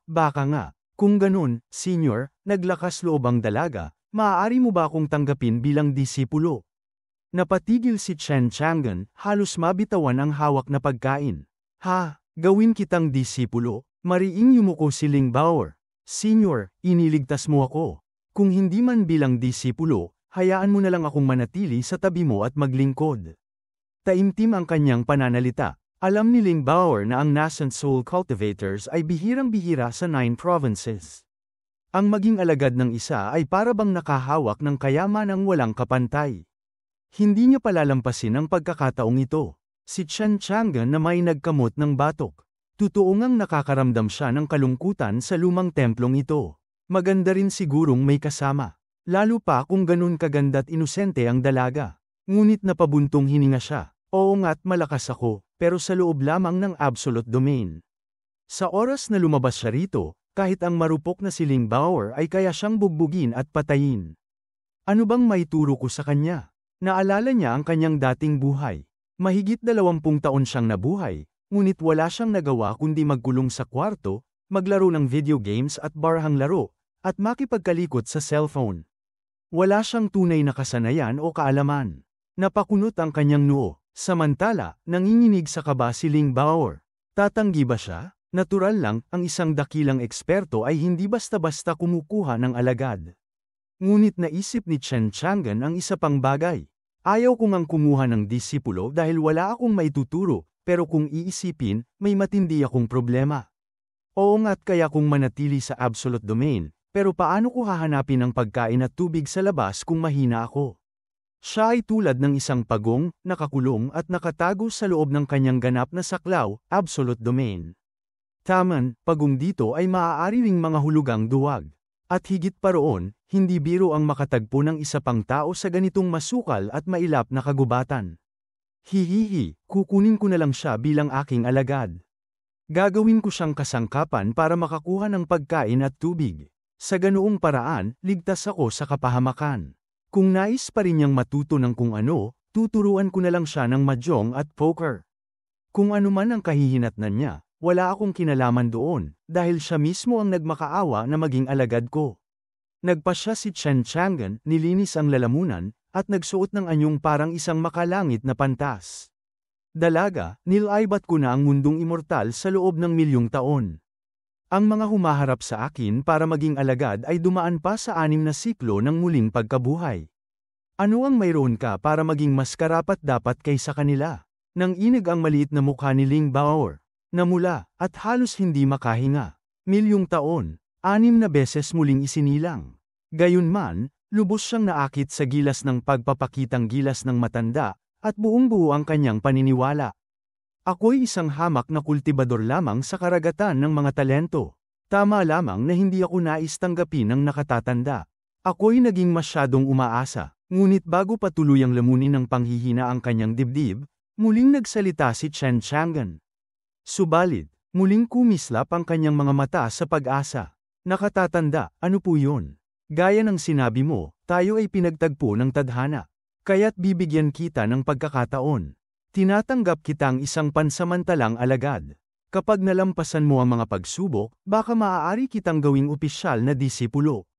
Baka nga. Kung ganun, senior, naglakas loob ang dalaga. Maaari mo ba akong tanggapin bilang disipulo? Napatigil si Chen Chang'an, halos mabitawan ang hawak na pagkain. Gawin kitang disipulo? Mariing yumuko si Ling Bao'er. Senior, iniligtas mo ako. Kung hindi man bilang disipulo, hayaan mo na lang akong manatili sa tabi mo at maglingkod. Taimtim ang kanyang pananalita. Alam ni Ling Bao'er na ang nascent soul cultivators ay bihirang-bihira sa 9 provinces. Ang maging alagad ng isa ay para bang nakahawak ng kayamanang walang kapantay. Hindi niya palalampasin ang pagkakataong ito. Si Chen Chang'an na may nagkamot ng batok. Totoo ngang nakakaramdam siya ng kalungkutan sa lumang templong ito. Maganda rin sigurong may kasama. Lalo pa kung ganun kaganda't inosente ang dalaga. Ngunit napabuntong hininga siya. Oo nga't malakas ako, pero sa loob lamang ng absolute domain. Sa oras na lumabas siya rito, kahit ang marupok na si Ling Bao'er ay kaya siyang bugbugin at patayin. Ano bang maituro ko sa kanya? Naalala niya ang kanyang dating buhay. Mahigit 20 taon siyang nabuhay, ngunit wala siyang nagawa kundi magkulong sa kwarto, maglaro ng video games at barahang laro, at makipagkalikot sa cellphone. Wala siyang tunay na kasanayan o kaalaman. Napakunot ang kanyang noo. Samantala, nanginginig sa kaba si Ling Bao'er. Tatanggi ba siya? Natural lang, ang isang dakilang eksperto ay hindi basta-basta kumukuha ng alagad. Ngunit naisip ni Chen Chang'an ang isa pang bagay. Ayaw ko ngang kumuha ng disipulo dahil wala akong maituturo, pero kung iisipin, may matindi akong problema. Oo nga't kaya kung manatili sa absolute domain, pero paano ko hahanapin ang pagkain at tubig sa labas kung mahina ako? Siya ay tulad ng isang pagong, nakakulong at nakatago sa loob ng kanyang ganap na saklaw, absolute domain. Taman, pagong dito ay maaari ring mga hulugang duwag. At higit pa roon, hindi biro ang makatagpo ng isa pang tao sa ganitong masukal at mailap na kagubatan. Hihihi, kukunin ko na lang siya bilang aking alagad. Gagawin ko siyang kasangkapan para makakuha ng pagkain at tubig. Sa ganoong paraan, ligtas ako sa kapahamakan. Kung nais pa rin niyang matuto ng kung ano, tuturuan ko na lang siya ng mahjong at poker. Kung ano man ang kahihinatnan niya, wala akong kinalaman doon, dahil siya mismo ang nagmakaawa na maging alagad ko. Nagpasya si Chen Chang'an, nilinis ang lalamunan, at nagsuot ng anyong parang isang makalangit na pantas. Dalaga, nilaibat ko na ang mundong immortal sa loob ng milyong taon. Ang mga humaharap sa akin para maging alagad ay dumaan pa sa 6 na siklo ng muling pagkabuhay. Ano ang mayroon ka para maging mas karapat-dapat kaysa kanila? Nang inig ang maliit na mukha ni Ling Bao'er, namula, at halos hindi makahinga. Milyong taon, 6 na beses muling isinilang. Gayunman, lubos siyang naakit sa gilas ng pagpapakitang gilas ng matanda, at buong-buo ang kanyang paniniwala. Ako'y isang hamak na kultibador lamang sa karagatan ng mga talento. Tama lamang na hindi ako nais tanggapin ng nakatatanda. Ako'y naging masyadong umaasa, ngunit bago pa tuluyang lamunin ng panghihina ang kanyang dibdib, muling nagsalita si Chen Chang'an. Subalit, muling kumislap ang kanyang mga mata sa pag-asa. Nakatatanda, ano po yun? Gaya ng sinabi mo, tayo ay pinagtagpo ng tadhana. Kaya't bibigyan kita ng pagkakataon. Tinatanggap kitang isang pansamantalang alagad. Kapag nalampasan mo ang mga pagsubok, baka maaari kitang gawing opisyal na disipulo.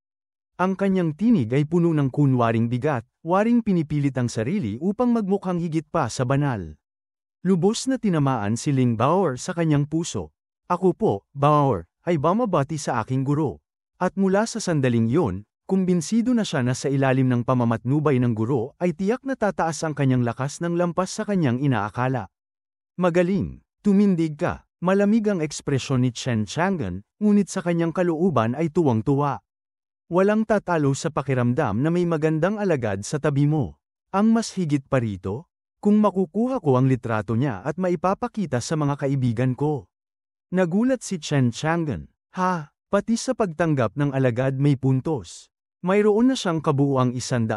Ang kanyang tinig ay puno ng kunwaring bigat, waring pinipilit ang sarili upang magmukhang higit pa sa banal. Lubos na tinamaan si Ling Bao'er sa kanyang puso. Ako po, Bao'er, ay bumabati sa aking guro. At mula sa sandaling yun, kumbinsido na siya na sa ilalim ng pamamatnubay ng guro ay tiyak na tataas ang kanyang lakas ng lampas sa kanyang inaakala. Magaling, tumindig ka, malamig ang ekspresyon ni Chen Chang'an, ngunit sa kanyang kalooban ay tuwang-tuwa. Walang tatalo sa pakiramdam na may magandang alagad sa tabi mo. Ang mas higit pa rito, kung makukuha ko ang litrato niya at maipapakita sa mga kaibigan ko. Nagulat si Chen Chang'an, pati sa pagtanggap ng alagad may puntos. Mayroon na siyang kabuuang 110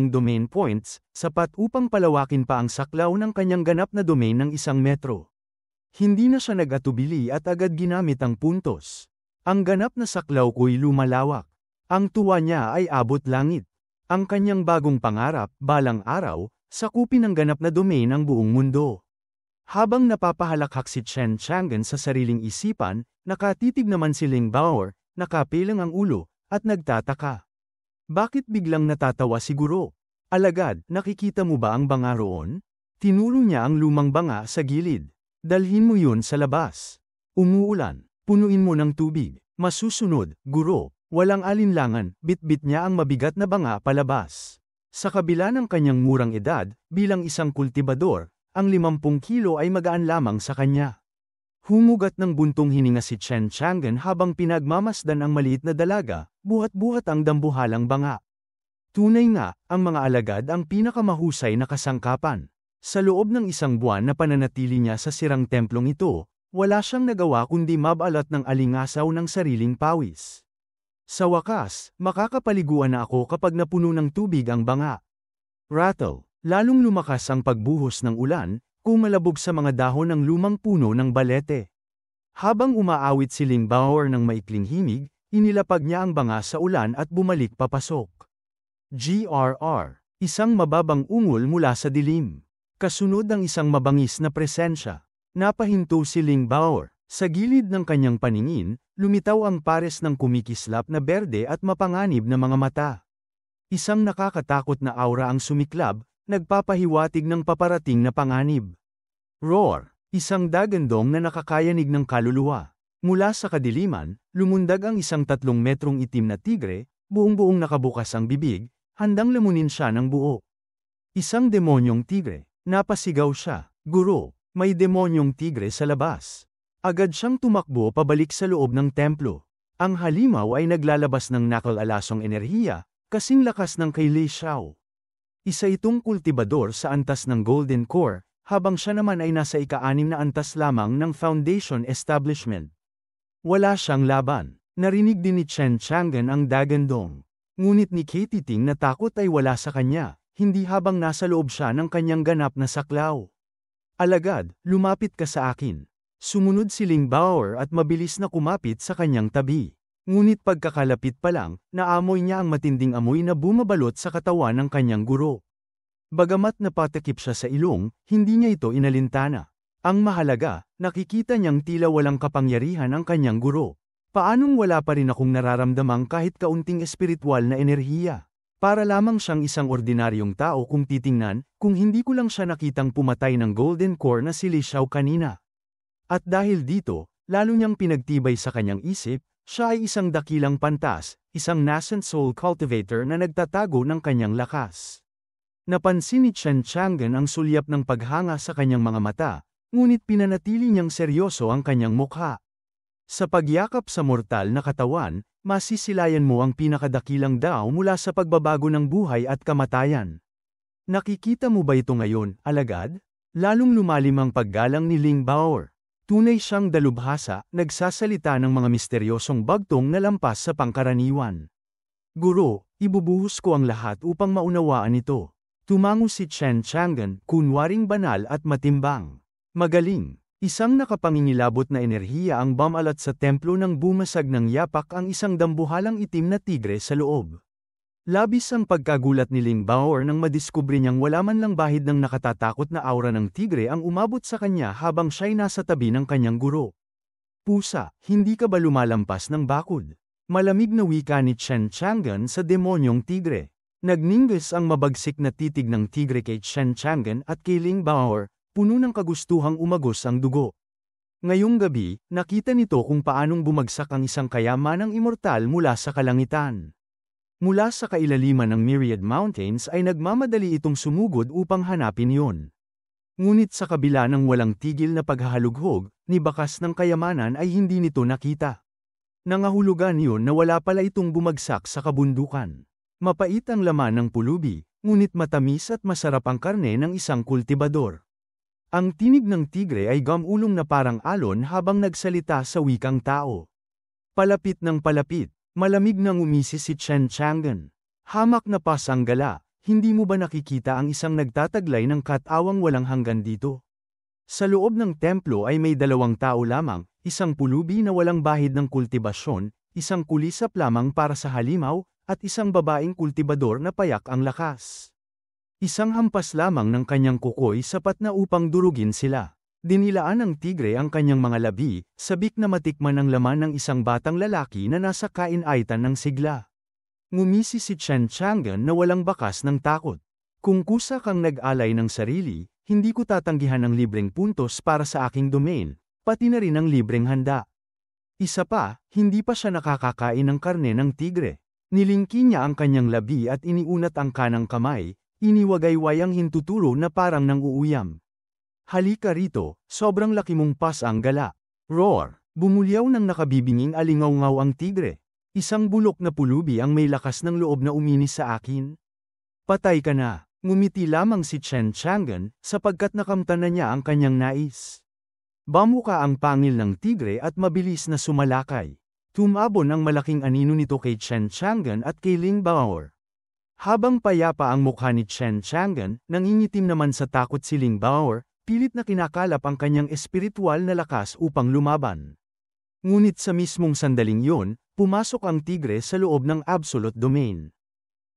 domain points, sapat upang palawakin pa ang saklaw ng kanyang ganap na domain ng 1 metro. Hindi na siya nag-atubili at agad ginamit ang puntos. Ang ganap na saklaw ko'y lumalawak. Ang tuwa niya ay abot langit. Ang kanyang bagong pangarap, balang araw, sakupin ang ganap na domain ang buong mundo. Habang napapahalakhak si Chen Chang'an sa sariling isipan, nakatitig naman si Ling Bao'er, nakapilang ang ulo, at nagtataka. Bakit biglang natatawa si guro? Alagad, nakikita mo ba ang banga roon? Tinuro niya ang lumang banga sa gilid. Dalhin mo yun sa labas. Umuulan, punuin mo ng tubig. Masusunod, guro, walang alinlangan, bitbit niya ang mabigat na banga palabas. Sa kabila ng kanyang murang edad, bilang isang kultibador, ang 50 kilo ay magaan lamang sa kanya. Humugat ng buntong hininga si Chen Chang'an habang pinagmamasdan ang maliit na dalaga, buhat-buhat ang dambuhalang banga. Tunay nga, ang mga alagad ang pinakamahusay na kasangkapan. Sa loob ng 1 buwan na pananatili niya sa sirang templong ito, wala siyang nagawa kundi mabalat ng alingasaw ng sariling pawis. Sa wakas, makakapaliguan na ako kapag napuno ng tubig ang banga. Rattle, lalong lumakas ang pagbuhos ng ulan, kumalabog sa mga dahon ng lumang puno ng balete. Habang umaawit si Ling Bao'er ng maikling himig, inilapag niya ang banga sa ulan at bumalik papasok. GRR, isang mababang ungol mula sa dilim. Kasunod ang isang mabangis na presensya. Napahinto si Ling Bao'er. Sa gilid ng kanyang paningin, lumitaw ang pares ng kumikislap na berde at mapanganib na mga mata. Isang nakakatakot na aura ang sumiklab, nagpapahiwatig ng paparating na panganib. Roar, isang dagandong na nakakayanig ng kaluluwa. Mula sa kadiliman, lumundag ang isang 3 metrong itim na tigre, buong-buong nakabukas ang bibig, handang lamunin siya ng buo. Isang demonyong tigre, napasigaw siya, guro, may demonyong tigre sa labas. Agad siyang tumakbo pabalik sa loob ng templo. Ang halimaw ay naglalabas ng nakal-alasong enerhiya, kasing lakas ng kay Li Xiao. Isa itong kultibador sa antas ng Golden Core, habang siya naman ay nasa ika-6 na antas lamang ng Foundation Establishment. Wala siyang laban. Narinig din ni Chen Chang'an ang dagandong. Ngunit ni Katie Ting na takot ay wala sa kanya, hindi habang nasa loob siya ng kanyang ganap na saklaw. Alagad, lumapit ka sa akin. Sumunod si Ling Bao'er at mabilis na kumapit sa kanyang tabi. Ngunit pagkakalapit pa lang, naamoy niya ang matinding amoy na bumabalot sa katawan ng kanyang guro. Bagamat napatakip siya sa ilong, hindi niya ito inalintana. Ang mahalaga, nakikita niyang tila walang kapangyarihan ang kanyang guro. Paanong wala pa rin akong nararamdamang kahit kaunting espiritual na enerhiya? Para lamang siyang isang ordinaryong tao kung titingnan, kung hindi ko lang siya nakitang pumatay ng Golden Core na si Li Xiao kanina. At dahil dito, lalo niyang pinagtibay sa kanyang isip, siya ay isang dakilang pantas, isang nascent soul cultivator na nagtatago ng kanyang lakas. Napansin ni Chen Chang'an ang sulyap ng paghanga sa kanyang mga mata, ngunit pinanatili niyang seryoso ang kanyang mukha. Sa pagyakap sa mortal na katawan, masisilayan mo ang pinakadakilang dao mula sa pagbabago ng buhay at kamatayan. Nakikita mo ba ito ngayon, alagad? Lalong lumalim ang paggalang ni Ling Bao'er. Tunay siyang dalubhasa, nagsasalita ng mga misteryosong bagtong na lampas sa pangkaraniwan. Guro, ibubuhos ko ang lahat upang maunawaan ito. Tumango si Chen Chang'an, kunwaring banal at matimbang. Magaling. Isang nakapangingilabot na enerhiya ang bumalat sa templo nang bumasag ng yapak ang isang dambuhalang itim na tigre sa loob. Labis ang pagkagulat ni Ling Bao'er nang madiskubre niyang wala man lang bahid ng nakatatakot na aura ng tigre ang umabot sa kanya habang siya'y nasa tabi ng kanyang guro. Pusa, hindi ka ba lumalampas ng bakod? Malamig na wika ni Chen Chang'an sa demonyong tigre. Nagningges ang mabagsik na titig ng tigre kay Chen Chang'an at kay Ling Bao'er, puno ng kagustuhang umagos ang dugo. Ngayong gabi, nakita nito kung paanong bumagsak ang isang kayamanang immortal mula sa kalangitan. Mula sa kailaliman ng Myriad Mountains ay nagmamadali itong sumugod upang hanapin iyon. Ngunit sa kabila ng walang tigil na paghahalughog, ni bakas ng kayamanan ay hindi nito nakita. Nangahulugan iyon na wala pala itong bumagsak sa kabundukan. Mapait ang laman ng pulubi, ngunit matamis at masarap ang karne ng isang kultibador. Ang tinig ng tigre ay gamulong na parang alon habang nagsalita sa wikang tao. Palapit ng palapit, malamig nang umisi si Chen Chang'an. Hamak na pasang gala, hindi mo ba nakikita ang isang nagtataglay ng katawang walang hanggan dito? Sa loob ng templo ay may 2 tao lamang, isang pulubi na walang bahid ng kultibasyon, isang kulisap lamang para sa halimaw, at isang babaeng kultibador na payak ang lakas. Isang hampas lamang ng kanyang kukoy sapat na upang durugin sila. Dinilaan ng tigre ang kanyang mga labi, sabik na matikman ang laman ng isang batang lalaki na nasa kainaitan ng sigla. Ngumisi si Chen Chang'an na walang bakas ng takot. Kung kusa kang nag-alay ng sarili, hindi ko tatanggihan ang libreng puntos para sa aking domain, pati na rin ang libreng handa. Isa pa, hindi pa siya nakakakain ng karne ng tigre. Nilingki niya ang kanyang labi at iniunat ang kanang kamay, iniwagaywayang hintuturo na parang nang-uuyam. Halika rito, sobrang laki mong pas ang gala. Roar! Bumulyaw ng nakabibinging alingaw-ngaw ang tigre. Isang bulok na pulubi ang may lakas ng loob na uminis sa akin. Patay ka na. Ngumiti lamang si Chen Chang'an, sapagkat nakamtan na niya ang kanyang nais. Bamuka ang pangil ng tigre at mabilis na sumalakay. Tumabon ang malaking anino nito kay Chen Chang'an at kay Ling Bao'er. Habang payapa ang mukha ni Chen Chang'an, nangingitim naman sa takot si Ling Bao'er, pilit na kinakalap ang kanyang espiritual na lakas upang lumaban. Ngunit sa mismong sandaling yun, pumasok ang tigre sa loob ng absolute domain.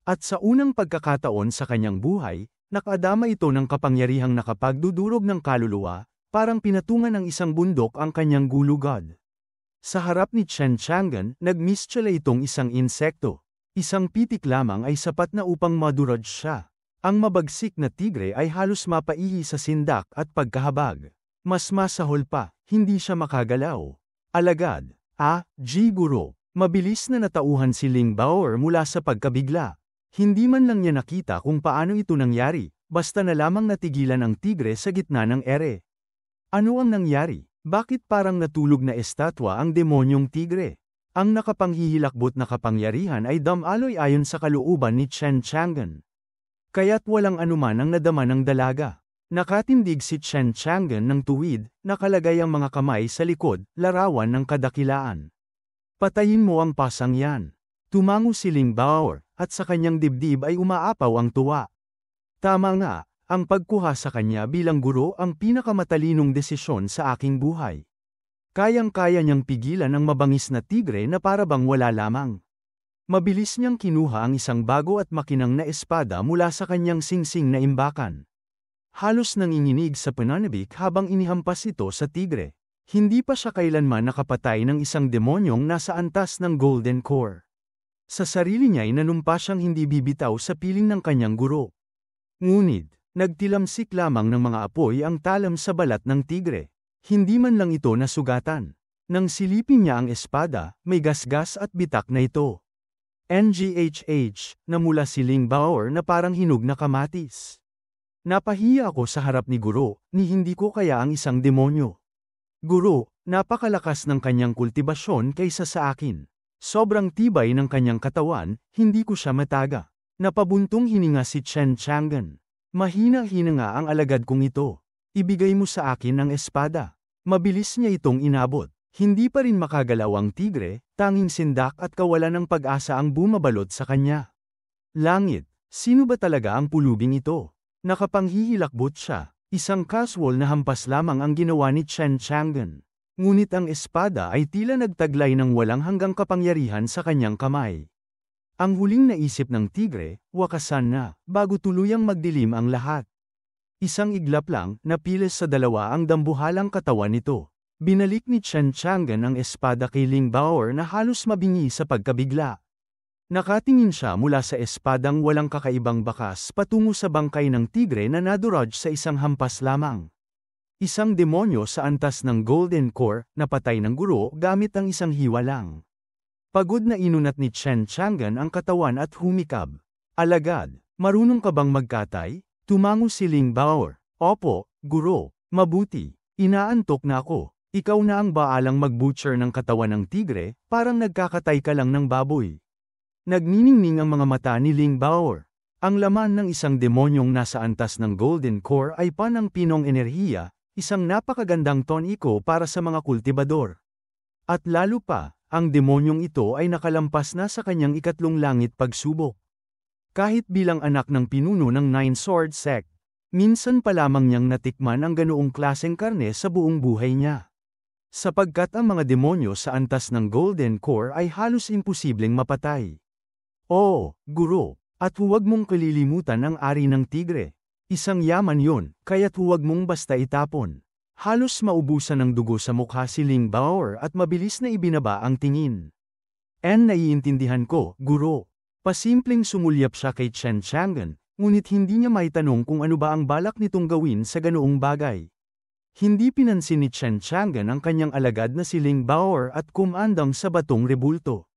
At sa unang pagkakataon sa kanyang buhay, nakadama ito ng kapangyarihang nakapagdudurog ng kaluluwa, parang pinatungan ng isang bundok ang kanyang gulugod. Sa harap ni Chen Chang'an, nagmistyala itong isang insekto. Isang pitik lamang ay sapat na upang madurog siya. Ang mabagsik na tigre ay halos mapaihi sa sindak at pagkahabag. Mas masahol pa, hindi siya makagalaw. Alagad, Guro. Mabilis na natauhan si Ling Bao'er mula sa pagkabigla. Hindi man lang niya nakita kung paano ito nangyari, basta na lamang natigilan ang tigre sa gitna ng ere. Ano ang nangyari? Bakit parang natulog na estatwa ang demonyong tigre? Ang nakapanghihilakbot na kapangyarihan ay damaloy ayon sa kalooban ni Chen Chang'an. Kaya't walang anuman ang nadama ng dalaga. Nakatindig si Chen Chang'an ng tuwid, nakalagay ang mga kamay sa likod, larawan ng kadakilaan. Patayin mo ang pasang yan. Tumango si Ling Bao'er, at sa kanyang dibdib ay umaapaw ang tuwa. Tama nga, ang pagkuha sa kanya bilang guro ang pinakamatalinong desisyon sa aking buhay. Kayang-kaya niyang pigilan ang mabangis na tigre na parabang wala lamang. Mabilis niyang kinuha ang isang bago at makinang na espada mula sa kanyang singsing na imbakan. Halos nanginginig sa pananabik habang inihampas ito sa tigre. Hindi pa siya kailanman nakapatay ng isang demonyong nasa antas ng Golden Core. Sa sarili niya ay nanumpa siyang hindi bibitaw sa piling ng kanyang guro. Ngunit, nagtilamsik lamang ng mga apoy ang talam sa balat ng tigre. Hindi man lang ito nasugatan. Nang silipin niya ang espada, may gasgas at bitak na ito. NGHH, namula si Ling Bao'er na parang hinog na kamatis. Napahiya ako sa harap ni guro, ni hindi ko kaya ang isang demonyo. Guro, napakalakas ng kanyang kultibasyon kaysa sa akin. Sobrang tibay ng kanyang katawan, hindi ko siya mataga. Napabuntong hininga si Chen Chang'an. Mahina-hina nga ang alagad kong ito. Ibigay mo sa akin ang espada. Mabilis niya itong inabot. Hindi pa rin makagalaw ang tigre, tanging sindak at kawalan ng pag-asa ang bumabalot sa kanya. Langit, sino ba talaga ang pulubing ito? Nakapanghihilakbot siya. Isang casual na hampas lamang ang ginawa ni Chen Chang'an. Ngunit ang espada ay tila nagtaglay ng walang hanggang kapangyarihan sa kanyang kamay. Ang huling naisip ng tigre, wakasan na, bago tuluyang magdilim ang lahat. Isang iglap lang, napilis sa dalawa ang dambuhalang katawan nito. Binalik ni Chen Chang'an ang espada kay Ling Bao'er na halos mabingi sa pagkabigla. Nakatingin siya mula sa espadang walang kakaibang bakas patungo sa bangkay ng tigre na naduraj sa isang hampas lamang. Isang demonyo sa antas ng Golden Core, napatay ng guro gamit ang isang hiwa lang. Pagod na inunat ni Chen Chang'an ang katawan at humikab. Alagad, marunong ka bang magkatay? Tumango si Ling Bao'er. Opo, guro, mabuti. Inaantok na ako. Ikaw na ang baalang mag-butcher ng katawan ng tigre, parang nagkakatay ka lang ng baboy. Nagniningning ang mga mata ni Ling Bao'er. Ang laman ng isang demonyong nasa antas ng Golden Core ay panang-pinong enerhiya, isang napakagandang toniko para sa mga kultibador. At lalo pa, ang demonyong ito ay nakalampas na sa kanyang ikatlong langit pagsubok. Kahit bilang anak ng pinuno ng Nine Sword Sect, minsan pa lamang niyang natikman ang ganoong klaseng karne sa buong buhay niya. Sapagkat ang mga demonyo sa antas ng Golden Core ay halos imposibleng mapatay. Oo, guro, at huwag mong kalilimutan ang ari ng tigre. Isang yaman yon, kaya't huwag mong basta itapon. Halos maubusan ng dugo sa mukha si Ling Bao'er at mabilis na ibinaba ang tingin. Naiintindihan ko, guro. Pasimpleng sumulyap siya kay Chen Chang'an, ngunit hindi niya maitanong kung ano ba ang balak nitong gawin sa ganoong bagay. Hindi pinansin ni Chen Chang'an ang kanyang alagad na si Ling Bao'er at kumandang sa batong rebulto.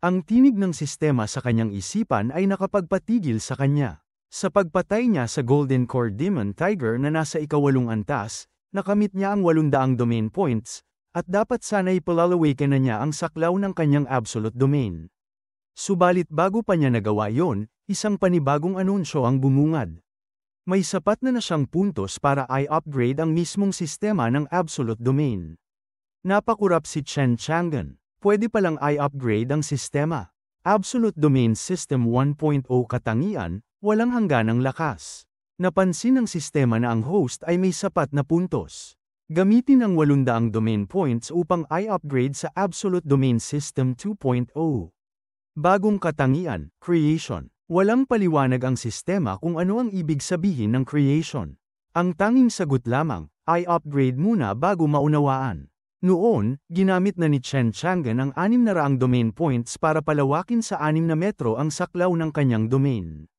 Ang tinig ng sistema sa kanyang isipan ay nakapagpatigil sa kanya. Sa pagpatay niya sa Golden Core Demon Tiger na nasa ikawalong antas, nakamit niya ang 800 domain points, at dapat sana'y palalawaken na niya ang saklaw ng kanyang absolute domain. Subalit bago pa niya nagawa yon, isang panibagong anunsyo ang bumungad. May sapat na siyang puntos para i-upgrade ang mismong sistema ng absolute domain. Napakurap si Chen Chang'an. Pwede palang i-upgrade ang sistema. Absolute Domain System 1.0 katangian, walang hangganang lakas. Napansin ng sistema na ang host ay may sapat na puntos. Gamitin ang 800 domain points upang i-upgrade sa Absolute Domain System 2.0. Bagong katangian, Creation. Walang paliwanag ang sistema kung ano ang ibig sabihin ng creation. Ang tanging sagot lamang, i-upgrade muna bago maunawaan. Noon, ginamit na ni Chen Chang'an ang 600 domain points para palawakin sa 6 na metro ang saklaw ng kanyang domain.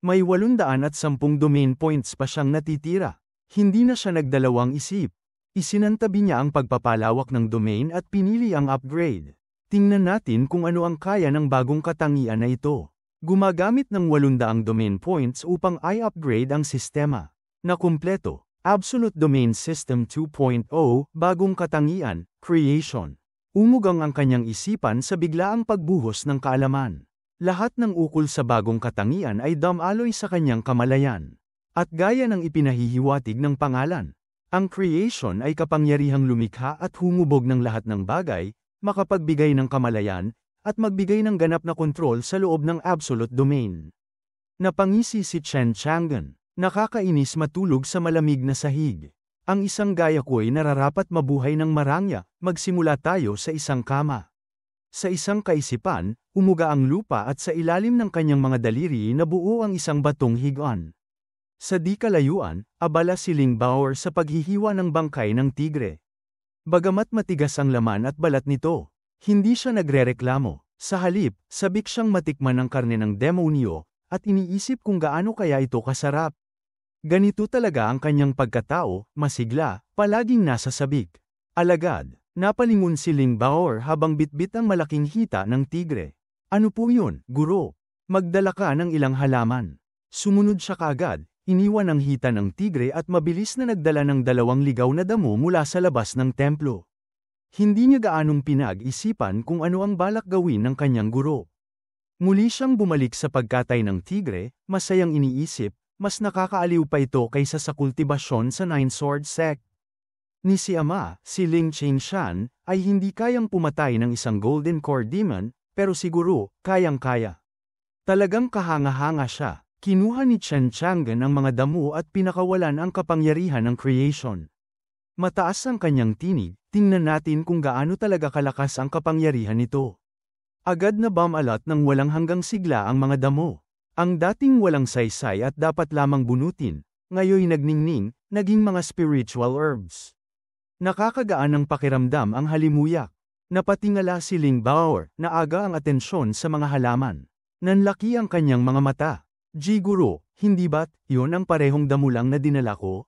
May 810 domain points pa siyang natitira. Hindi na siya nagdalawang isip. Isinantabi niya ang pagpapalawak ng domain at pinili ang upgrade. Tingnan natin kung ano ang kaya ng bagong katangian na ito. Gumagamit ng 800 domain points upang i-upgrade ang sistema. Na kumpleto. Absolute Domain System 2.0, bagong katangian, creation. Umugang ang kanyang isipan sa biglaang pagbuhos ng kaalaman. Lahat ng ukol sa bagong katangian ay dumaloy sa kanyang kamalayan. At gaya ng ipinahihiwatig ng pangalan, ang creation ay kapangyarihang lumikha at humubog ng lahat ng bagay, makapagbigay ng kamalayan, at magbigay ng ganap na kontrol sa loob ng absolute domain. Napangisi si Chen Chang'an. Nakakainis matulog sa malamig na sahig. Ang isang gaya ko ay nararapat mabuhay ng marangya, magsimula tayo sa isang kama. Sa isang kaisipan, umuga ang lupa at sa ilalim ng kanyang mga daliri nabuo ang isang batong higaan. Sa di kalayuan, abala si Ling Bao'er sa paghihiwa ng bangkay ng tigre. Bagamat matigas ang laman at balat nito, hindi siya nagrereklamo. Sa halip, sabik siyang matikman ang karne ng demonyo, at iniisip kung gaano kaya ito kasarap. Ganito talaga ang kanyang pagkatao, masigla, palaging nasa sabik. Alagad, napalingon si Ling Bao'er habang bitbit ang malaking hita ng tigre. Ano po yun, guro? Magdala ka ng ilang halaman. Sumunod siya kaagad, iniwan ang hita ng tigre at mabilis na nagdala ng 2 ligaw na damo mula sa labas ng templo. Hindi niya gaanong pinag-isipan kung ano ang balak gawin ng kanyang guro. Muli siyang bumalik sa pagkatay ng tigre, masayang iniisip, mas nakakaaliw pa ito kaysa sa kultibasyon sa Nine Sword Sect. Ni si ama, si Ling Qingshan, ay hindi kayang pumatay ng isang Golden Core Demon, pero siguro, kayang-kaya. Talagang kahanga-hanga siya. Kinuha ni Chen Chang'an ang mga damo at pinakawalan ang kapangyarihan ng creation. Mataas ang kanyang tinig, tingnan natin kung gaano talaga kalakas ang kapangyarihan nito. Agad na bumalat ng walang hanggang sigla ang mga damo. Ang dating walang saysay at dapat lamang bunutin, ngayoy nagningning, naging mga spiritual herbs. Nakakagaan ng pakiramdam ang halimuyak. Napatingala si Ling Bao'er, na aga ang atensyon sa mga halaman. Nanlaki ang kanyang mga mata. Guro, hindi ba't yon ang parehong damo lang na dinala ko?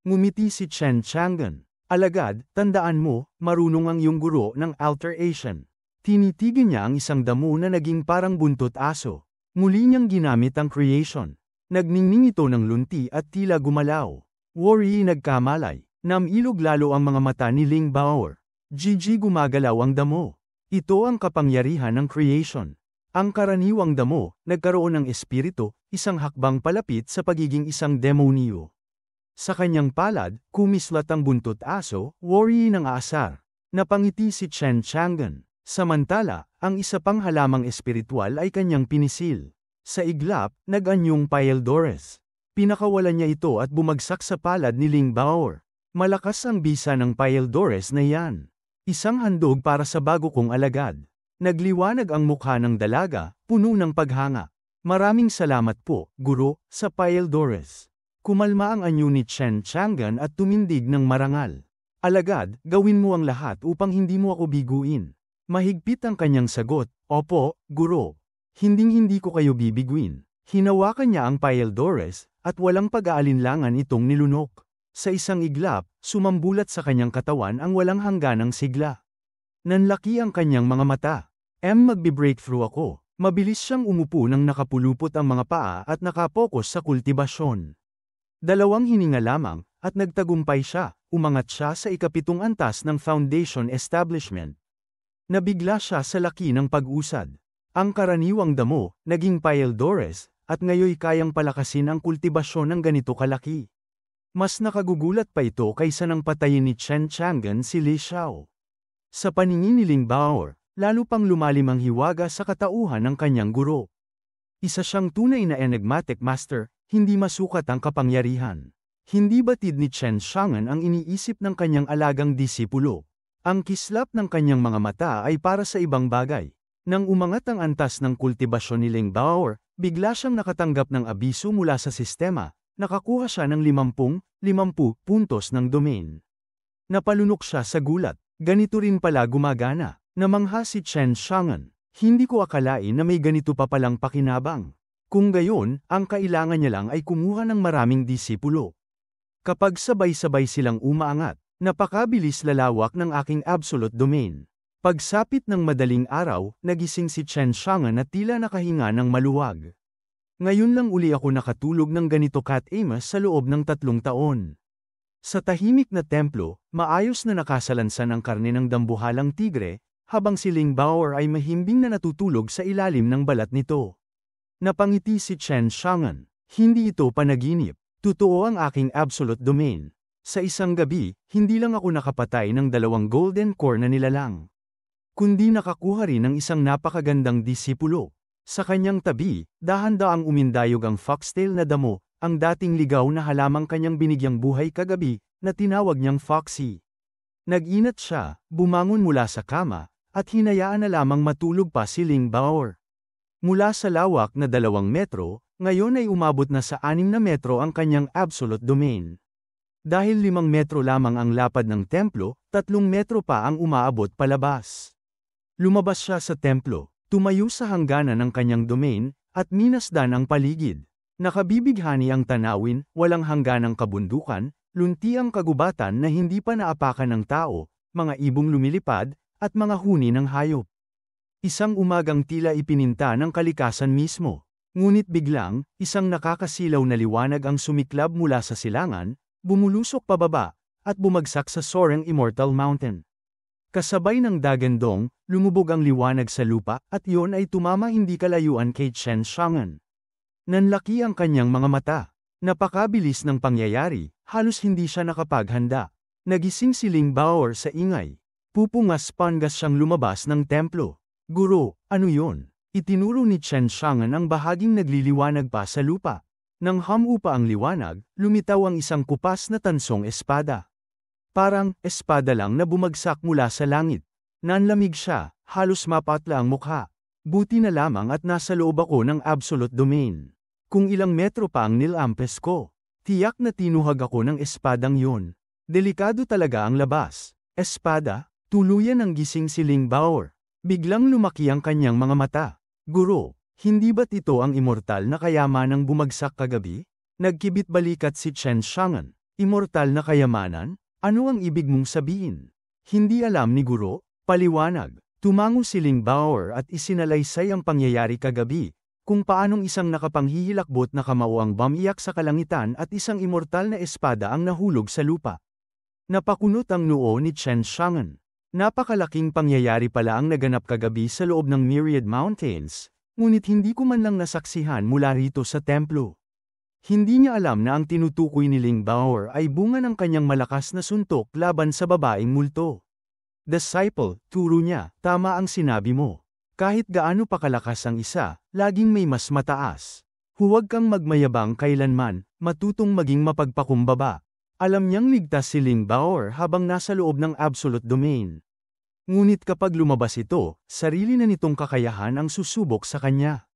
Ngumiti si Chen Chang'an. Alagad, tandaan mo, marunong ang iyong guro ng alteration. Tinitigan niya ang isang damo na naging parang buntot aso. Muli niyang ginamit ang creation. Nagningning ito ng lunti at tila gumalaw. Worry nagkamalay. Namilog lalo ang mga mata ni Ling Bao'er. Gumagalaw ang damo. Ito ang kapangyarihan ng creation. Ang karaniwang damo, nagkaroon ng espiritu, isang hakbang palapit sa pagiging isang demonyo. Sa kanyang palad, kumislat ang buntot aso, worry ng aasar. Napangiti si Chen Chang'an. Samantala, ang isa pang halamang espiritual ay kanyang pinisil. Sa iglap, nag-anyong Pyldores. Pinakawalan niya ito at bumagsak sa palad ni Ling Bao'er. Malakas ang bisa ng Pyldores na yan. Isang handog para sa bago kong alagad. Nagliwanag ang mukha ng dalaga, puno ng paghanga. Maraming salamat po, guro, sa Pyldores. Kumalma ang anyo ni Chen Chang'an at tumindig ng marangal. Alagad, gawin mo ang lahat upang hindi mo ako biguin. Mahigpit ang kanyang sagot, opo, guro. Hinding-hindi ko kayo bibiguin. Hinawakan niya ang Pyldores, at walang pag-aalinlangan itong nilunok. Sa isang iglap, sumambulat sa kanyang katawan ang walang hangganang sigla. Nanlaki ang kanyang mga mata. Magbi-breakthrough ako. Mabilis siyang umupo nang nakapulupot ang mga paa at nakapokus sa kultibasyon. 2 hininga lamang, at nagtagumpay siya, umangat siya sa ika-7 antas ng Foundation Establishment. Nabigla siya sa laki ng pag-usad. Ang karaniwang damo, naging Pyldores, at ngayoy kayang palakasin ang kultibasyon ng ganito kalaki. Mas nakagugulat pa ito kaysa nang patayin ni Chen Chang'an si Li Xiao. Sa paningin ni Ling Bao'er, lalo pang lumalim ang hiwaga sa katauhan ng kanyang guro. Isa siyang tunay na enigmatic master, hindi masukat ang kapangyarihan. Hindi batid ni Chen Chang'an ang iniisip ng kanyang alagang disipulo. Ang kislap ng kanyang mga mata ay para sa ibang bagay. Nang umangat ang antas ng kultibasyon ni Ling Bao'er, bigla siyang nakatanggap ng abiso mula sa sistema. Nakakuha siya ng 50 puntos ng domain. Napalunok siya sa gulat. Ganito rin pala gumagana. Namangha si Chen Chang'an. Hindi ko akalain na may ganito pa palang pakinabang. Kung gayon, ang kailangan niya lang ay kumuha ng maraming disipulo. Kapag sabay-sabay silang umaangat, napakabilis lalawak ng aking absolute domain. Pagsapit ng madaling araw, nagising si Chen Chang'an at tila nakahinga ng maluwag. Ngayon lang uli ako nakatulog ng ganito Kat Amos sa loob ng 3 taon. Sa tahimik na templo, maayos na nakasalansan ang karne ng dambuhalang tigre, habang si Ling Bao'er ay mahimbing na natutulog sa ilalim ng balat nito. Napangiti si Chen Xiang'an. Hindi ito panaginip. Totoo ang aking absolute domain. Sa isang gabi, hindi lang ako nakapatay ng 2 golden core na nilalang, kundi nakakuha rin ng isang napakagandang disipulo. Sa kanyang tabi, dahan-daang umindayog ang foxtail na damo, ang dating ligaw na halamang kanyang binigyang buhay kagabi, na tinawag niyang Foxy. Nag-inat siya, bumangon mula sa kama, at hinayaan na lamang matulog pa si Ling Bao'er. Mula sa lawak na 2 metro, ngayon ay umabot na sa 6 na metro ang kanyang absolute domain. Dahil 5 metro lamang ang lapad ng templo, 3 metro pa ang umaabot palabas. Lumabas siya sa templo, tumayo sa hangganan ng kanyang domain, at minasdan ang paligid. Nakabibighani ang tanawin, walang hangganang kabundukan, lunti ang kagubatan na hindi pa naapakan ng tao, mga ibong lumilipad, at mga huni ng hayop. Isang umagang tila ipininta ng kalikasan mismo. Ngunit biglang, isang nakakasilaw na liwanag ang sumiklab mula sa silangan, bumulusok pababa, at bumagsak sa soaring Immortal Mountain. Kasabay ng dagandong, lumubog ang liwanag sa lupa, at iyon ay tumama hindi kalayuan kay Chen Xiang'an. Nanlaki ang kanyang mga mata. Napakabilis ng pangyayari, halos hindi siya nakapaghanda. Nagising si Ling Bao'er sa ingay. Pupungas-pangas siyang lumabas ng templo. Guro, ano yun? Itinuro ni Chen Xiang'an ang bahaging nagliliwanag pa sa lupa. Nang hamupa ang liwanag, lumitaw ang isang kupas na tansong espada. Parang espada lang na bumagsak mula sa langit. Nanlamig siya, halos mapatla ang mukha. Buti na lamang at nasa loob ako ng absolute domain. Kung ilang metro pa ang nilampas ko, tiyak na tinuhag ako ng espadang yun. Delikado talaga ang labas. Espada? Tuluyan ang gising si Ling Bao'er. Biglang lumaki ang kanyang mga mata. Guro, hindi ba't ito ang immortal na kayamanang bumagsak kagabi? Nagkibit balikat si Chen Xiang'an. Immortal na kayamanan? Ano ang ibig mong sabihin? Hindi alam ni Guro? Paliwanag. Tumango si Ling Bao'er at isinalaysay ang pangyayari kagabi, kung paanong isang nakapanghihilakbot na kamao ang bumiyak sa kalangitan at isang immortal na espada ang nahulog sa lupa. Napakunot ang noo ni Chen Xiang'an. Napakalaking pangyayari pala ang naganap kagabi sa loob ng Myriad Mountains, ngunit hindi ko man lang nasaksihan mula rito sa templo. Hindi niya alam na ang tinutukoy ni Ling Bao'er ay bunga ng kanyang malakas na suntok laban sa babaeng multo. Disciple, turo niya, tama ang sinabi mo. Kahit gaano pa kalakas ang isa, laging may mas mataas. Huwag kang magmayabang kailanman, matutong maging mapagpakumbaba. Alam niyang ligtas si Ling Bao'er habang nasa loob ng absolute domain. Ngunit kapag lumabas ito, sarili na nitong kakayahan ang susubok sa kanya.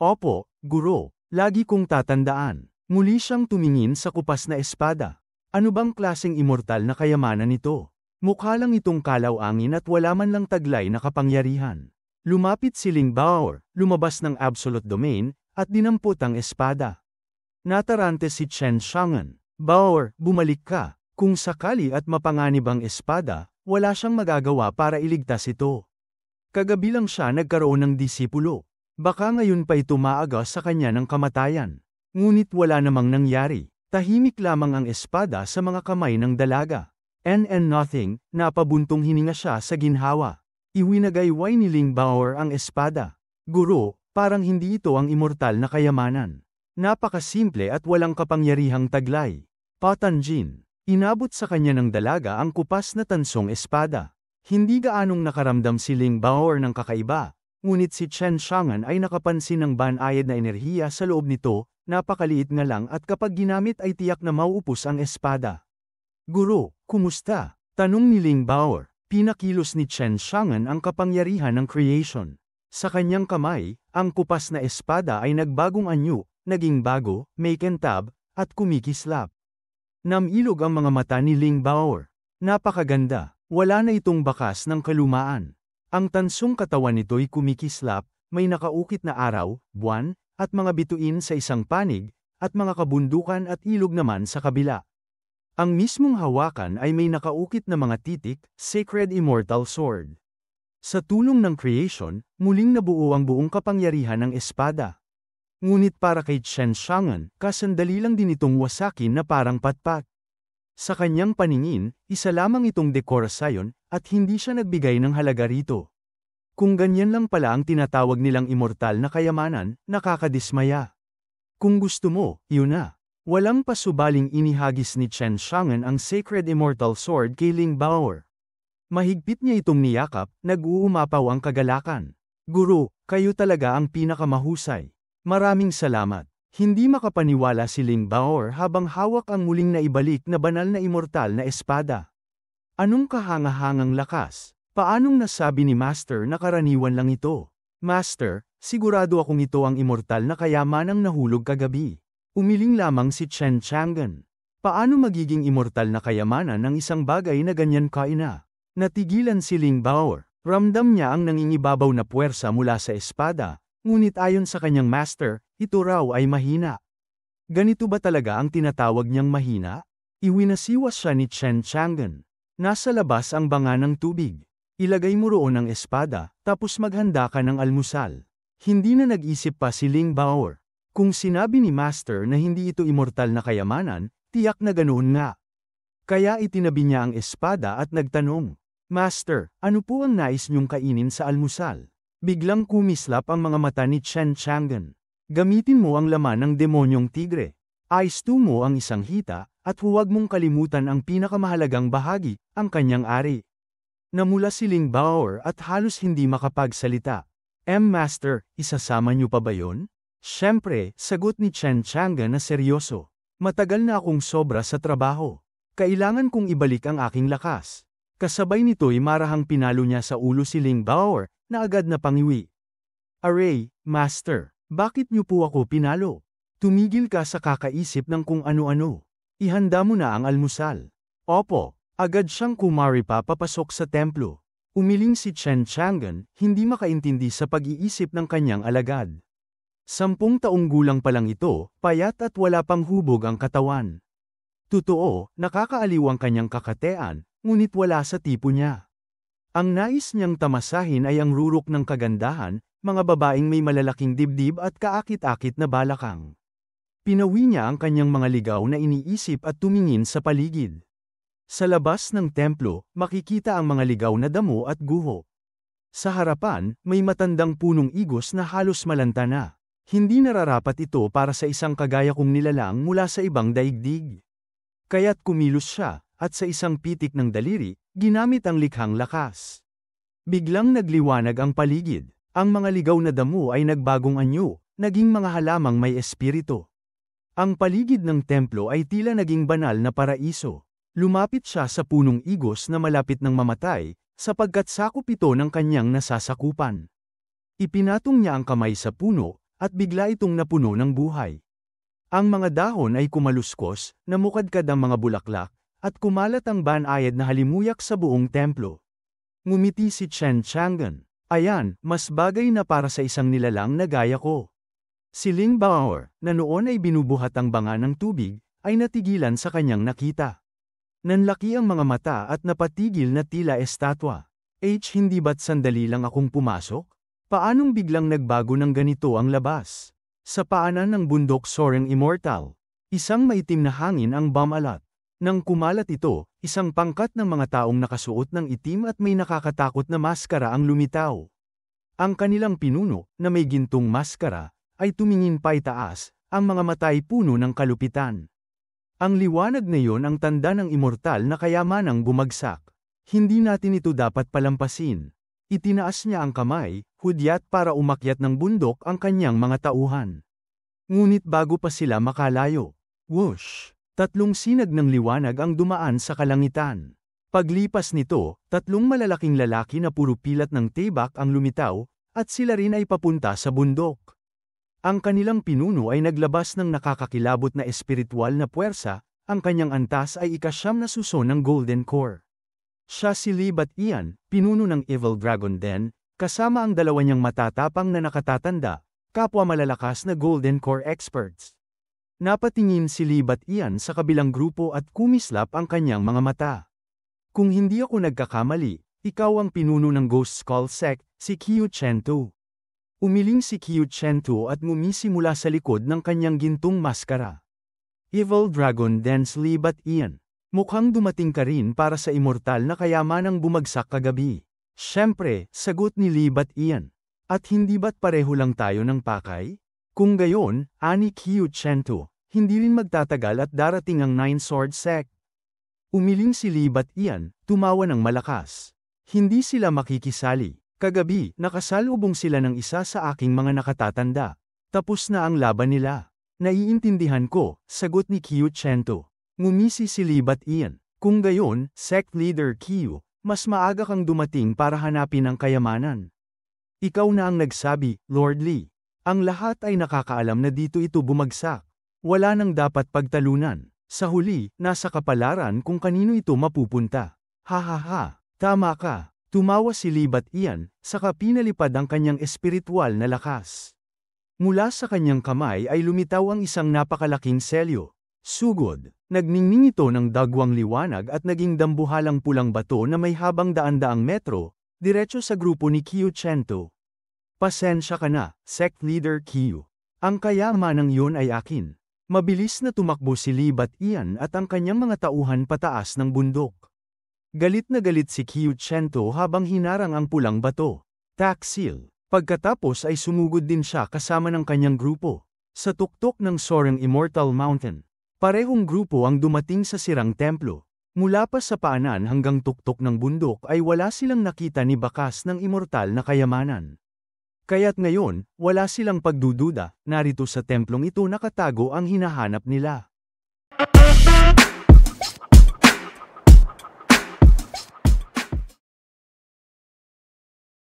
Opo, Guro, lagi kong tatandaan. Muli siyang tumingin sa kupas na espada. Ano bang klaseng immortal na kayamanan nito? Mukha lang itong kalaw-angin at wala man lang taglay na kapangyarihan. Lumapit si Ling Bao'er, lumabas ng absolute domain, at dinampot ang espada. Natarante si Chen Xiang'an. Bao'er, bumalik ka. Kung sakali at mapanganib ang espada, wala siyang magagawa para iligtas ito. Kagabi lang siya nagkaroon ng disipulo. Baka ngayon pa ito maaga sa kanya ng kamatayan. Ngunit wala namang nangyari. Tahimik lamang ang espada sa mga kamay ng dalaga. And nothing, napabuntong hininga siya sa ginhawa. Iwinagayway ni Ling Bao'er ang espada. Guro, parang hindi ito ang immortal na kayamanan. Napakasimple at walang kapangyarihang taglay. Patanjin. Inabot sa kanya ng dalaga ang kupas na tansong espada. Hindi gaanong nakaramdam si Ling Bao'er ng kakaiba, ngunit si Chen Xiang'an ay nakapansin ng banayad na enerhiya sa loob nito, napakaliit nga lang at kapag ginamit ay tiyak na mauupos ang espada. Guro, kumusta? Tanong ni Ling Bao'er. Pinakilos ni Chen Xiang'an ang kapangyarihan ng creation. Sa kanyang kamay, ang kupas na espada ay nagbagong anyo, naging bago, may kentab, at kumikislap. Namilog ang mga mata ni Ling Bao'er. Napakaganda, wala na itong bakas ng kalumaan. Ang tansong katawan nito'y kumikislap, may nakaukit na araw, buwan, at mga bituin sa isang panig, at mga kabundukan at ilog naman sa kabila. Ang mismong hawakan ay may nakaukit na mga titik, sacred immortal sword. Sa tulong ng creation, muling nabuo ang buong kapangyarihan ng espada. Ngunit para kay Chen Xiang'an, kasandali lang din itong wasakin na parang patpat. Sa kanyang paningin, isa lamang itong dekorasyon, at hindi siya nagbigay ng halaga rito. Kung ganyan lang pala ang tinatawag nilang immortal na kayamanan, nakakadismaya. Kung gusto mo, yun na. Walang pasubaling inihagis ni Chen Xiang'an ang Sacred Immortal Sword kay Ling Bao'er. Mahigpit niya itong niyakap, nag-uumapaw ang kagalakan. Guro, kayo talaga ang pinakamahusay. Maraming salamat. Hindi makapaniwala si Ling Bao'er habang hawak ang muling naibalik na banal na immortal na espada. Anong kahangahangang lakas? Paanong nasabi ni Master na karaniwan lang ito? Master, sigurado akong ito ang immortal na kayamanang nahulog kagabi. Umiling lamang si Chen Chang'an. Paano magiging immortal na kayamanan ng isang bagay na ganyan kaina? Natigilan si Ling Bao'er. Ramdam niya ang nangingibabaw na puwersa mula sa espada, ngunit ayon sa kanyang master, ito raw ay mahina. Ganito ba talaga ang tinatawag niyang mahina? Iwinasiwas siya ni Chen Chang'an. Nasa labas ang banga ng tubig. Ilagay mo roon ang espada, tapos maghanda ka ng almusal. Hindi na nag-isip pa si Ling Bao'er. Kung sinabi ni Master na hindi ito immortal na kayamanan, tiyak na ganoon nga. Kaya itinabi niya ang espada at nagtanong, Master, ano po ang nais niyong kainin sa almusal? Biglang kumislap ang mga mata ni Chen Chang'an. Gamitin mo ang laman ng demonyong tigre. Aistu mo ang isang hita, at huwag mong kalimutan ang pinakamahalagang bahagi, ang kanyang ari. Namula si Ling Bao'er at halos hindi makapagsalita. Master, isasama niyo pa ba yon? Siyempre, sagot ni Chen Chang'an na seryoso. Matagal na akong sobra sa trabaho. Kailangan kong ibalik ang aking lakas. Kasabay nito'y marahang pinalo niya sa ulo si Ling Bao'er, na agad na pangiwi. Aray, Master, bakit niyo po ako pinalo? Tumigil ka sa kakaisip ng kung ano-ano. Ihanda mo na ang almusal. Opo, agad siyang kumari pa papasok sa templo. Umiling si Chen Chang'an, hindi makaintindi sa pag-iisip ng kanyang alagad. 10 taong gulang pa lang ito, payat at wala pang hubog ang katawan. Totoo, nakakaaliw ang kanyang kakatean, ngunit wala sa tipo niya. Ang nais niyang tamasahin ay ang rurok ng kagandahan, mga babaeng may malalaking dibdib at kaakit-akit na balakang. Pinawi niya ang kanyang mga ligaw na iniisip at tumingin sa paligid. Sa labas ng templo, makikita ang mga ligaw na damo at guho. Sa harapan, may matandang punong igos na halos malanta na. Hindi nararapat ito para sa isang kagaya kong nilalang mula sa ibang daigdig. Kaya't kumilos siya, at sa isang pitik ng daliri, ginamit ang likhang lakas. Biglang nagliwanag ang paligid. Ang mga ligaw na damo ay nagbagong anyo, naging mga halamang may espiritu. Ang paligid ng templo ay tila naging banal na paraiso. Lumapit siya sa punong igos na malapit ng mamatay, sapagkat sakop ito ng kanyang nasasakupan. Ipinatong niya ang kamay sa puno, at bigla itong napuno ng buhay. Ang mga dahon ay kumaluskos, namukadkad ang mga bulaklak, at kumalat ang banayad na halimuyak sa buong templo. Ngumiti si Chen Chang'an. Ayan, mas bagay na para sa isang nilalang na gaya ko. Si Ling Bao'er, na noon ay binubuhat ang banga ng tubig, ay natigilan sa kanyang nakita. Nanlaki ang mga mata at napatigil na tila estatwa. Hindi ba't sandali lang akong pumasok? Paanong biglang nagbago ng ganito ang labas? Sa paanan ng bundok soaring immortal, isang maitim na hangin ang bumalat. Nang kumalat ito, isang pangkat ng mga taong nakasuot ng itim at may nakakatakot na maskara ang lumitaw. Ang kanilang pinuno, na may gintong maskara, ay tumingin pa itaas, ang mga mata ay puno ng kalupitan. Ang liwanag na iyon ang tanda ng immortal na kayamanang bumagsak. Hindi natin ito dapat palampasin. Itinaas niya ang kamay, hudyat para umakyat ng bundok ang kanyang mga tauhan. Ngunit bago pa sila makalayo, whoosh! 3 sinag ng liwanag ang dumaan sa kalangitan. Paglipas nito, 3 malalaking lalaki na puro pilat ng tibak ang lumitaw, at sila rin ay papunta sa bundok. Ang kanilang pinuno ay naglabas ng nakakakilabot na espiritual na puwersa, ang kanyang antas ay 9 na suso ng Golden Core. Siya si Li Batian, pinuno ng Evil Dragon Den, kasama ang 2 niyang matatapang na nakatatanda, kapwa malalakas na Golden Core experts. Napatingin si Li Batian sa kabilang grupo at kumislap ang kanyang mga mata. Kung hindi ako nagkakamali, ikaw ang pinuno ng Ghost Skull Sect, si Qiu Chentu. Umiling si Qiu Chentu at ngumisi mula sa likod ng kanyang gintong maskara. Evil Dragon Den's Li Batian. Mukhang dumating ka rin para sa immortal na kayamanang bumagsak kagabi. Siyempre, sagot ni Lee Bat Ian. At hindi ba't pareho lang tayo ng pakay? Kung gayon, ani Qiu Chento, hindi rin magtatagal at darating ang Nine Sword Sect. Umiling si Lee Bat Ian, tumawa ng malakas. Hindi sila makikisali. Kagabi, nakasalubong sila ng isa sa aking mga nakatatanda. Tapos na ang laban nila. Naiintindihan ko, sagot ni Qiu Chento. Ngumisi si Lee Bat Ian. Kung gayon, Sect Leader Qiu, mas maaga kang dumating para hanapin ang kayamanan. Ikaw na ang nagsabi, Lord Lee. Ang lahat ay nakakaalam na dito ito bumagsak. Wala nang dapat pagtalunan. Sa huli, nasa kapalaran kung kanino ito mapupunta. Ha, tama ka. Tumawa si Lee Bat Ian, saka pinalipad ang kanyang espiritual na lakas. Mula sa kanyang kamay ay lumitaw ang isang napakalaking selyo. Sugod, nagningning ito ng dagwang liwanag at naging dambuhalang pulang bato na may habang daan-daang metro, diretso sa grupo ni Qiu Chento. Pasensya ka na, Sect Leader Qiu. Ang kayamanang yun ay akin. Mabilis na tumakbo si Lee Bat Ian at ang kanyang mga tauhan pataas ng bundok. Galit na galit si Qiu Chento habang hinarang ang pulang bato. Taksil. Pagkatapos ay sumugod din siya kasama ng kanyang grupo. Sa tuktok ng Soaring Immortal Mountain. Parehong grupo ang dumating sa sirang templo. Mula pa sa paanan hanggang tuktok ng bundok ay wala silang nakita ni bakas ng immortal na kayamanan. Kaya't ngayon, wala silang pagdududa, narito sa templong ito nakatago ang hinahanap nila.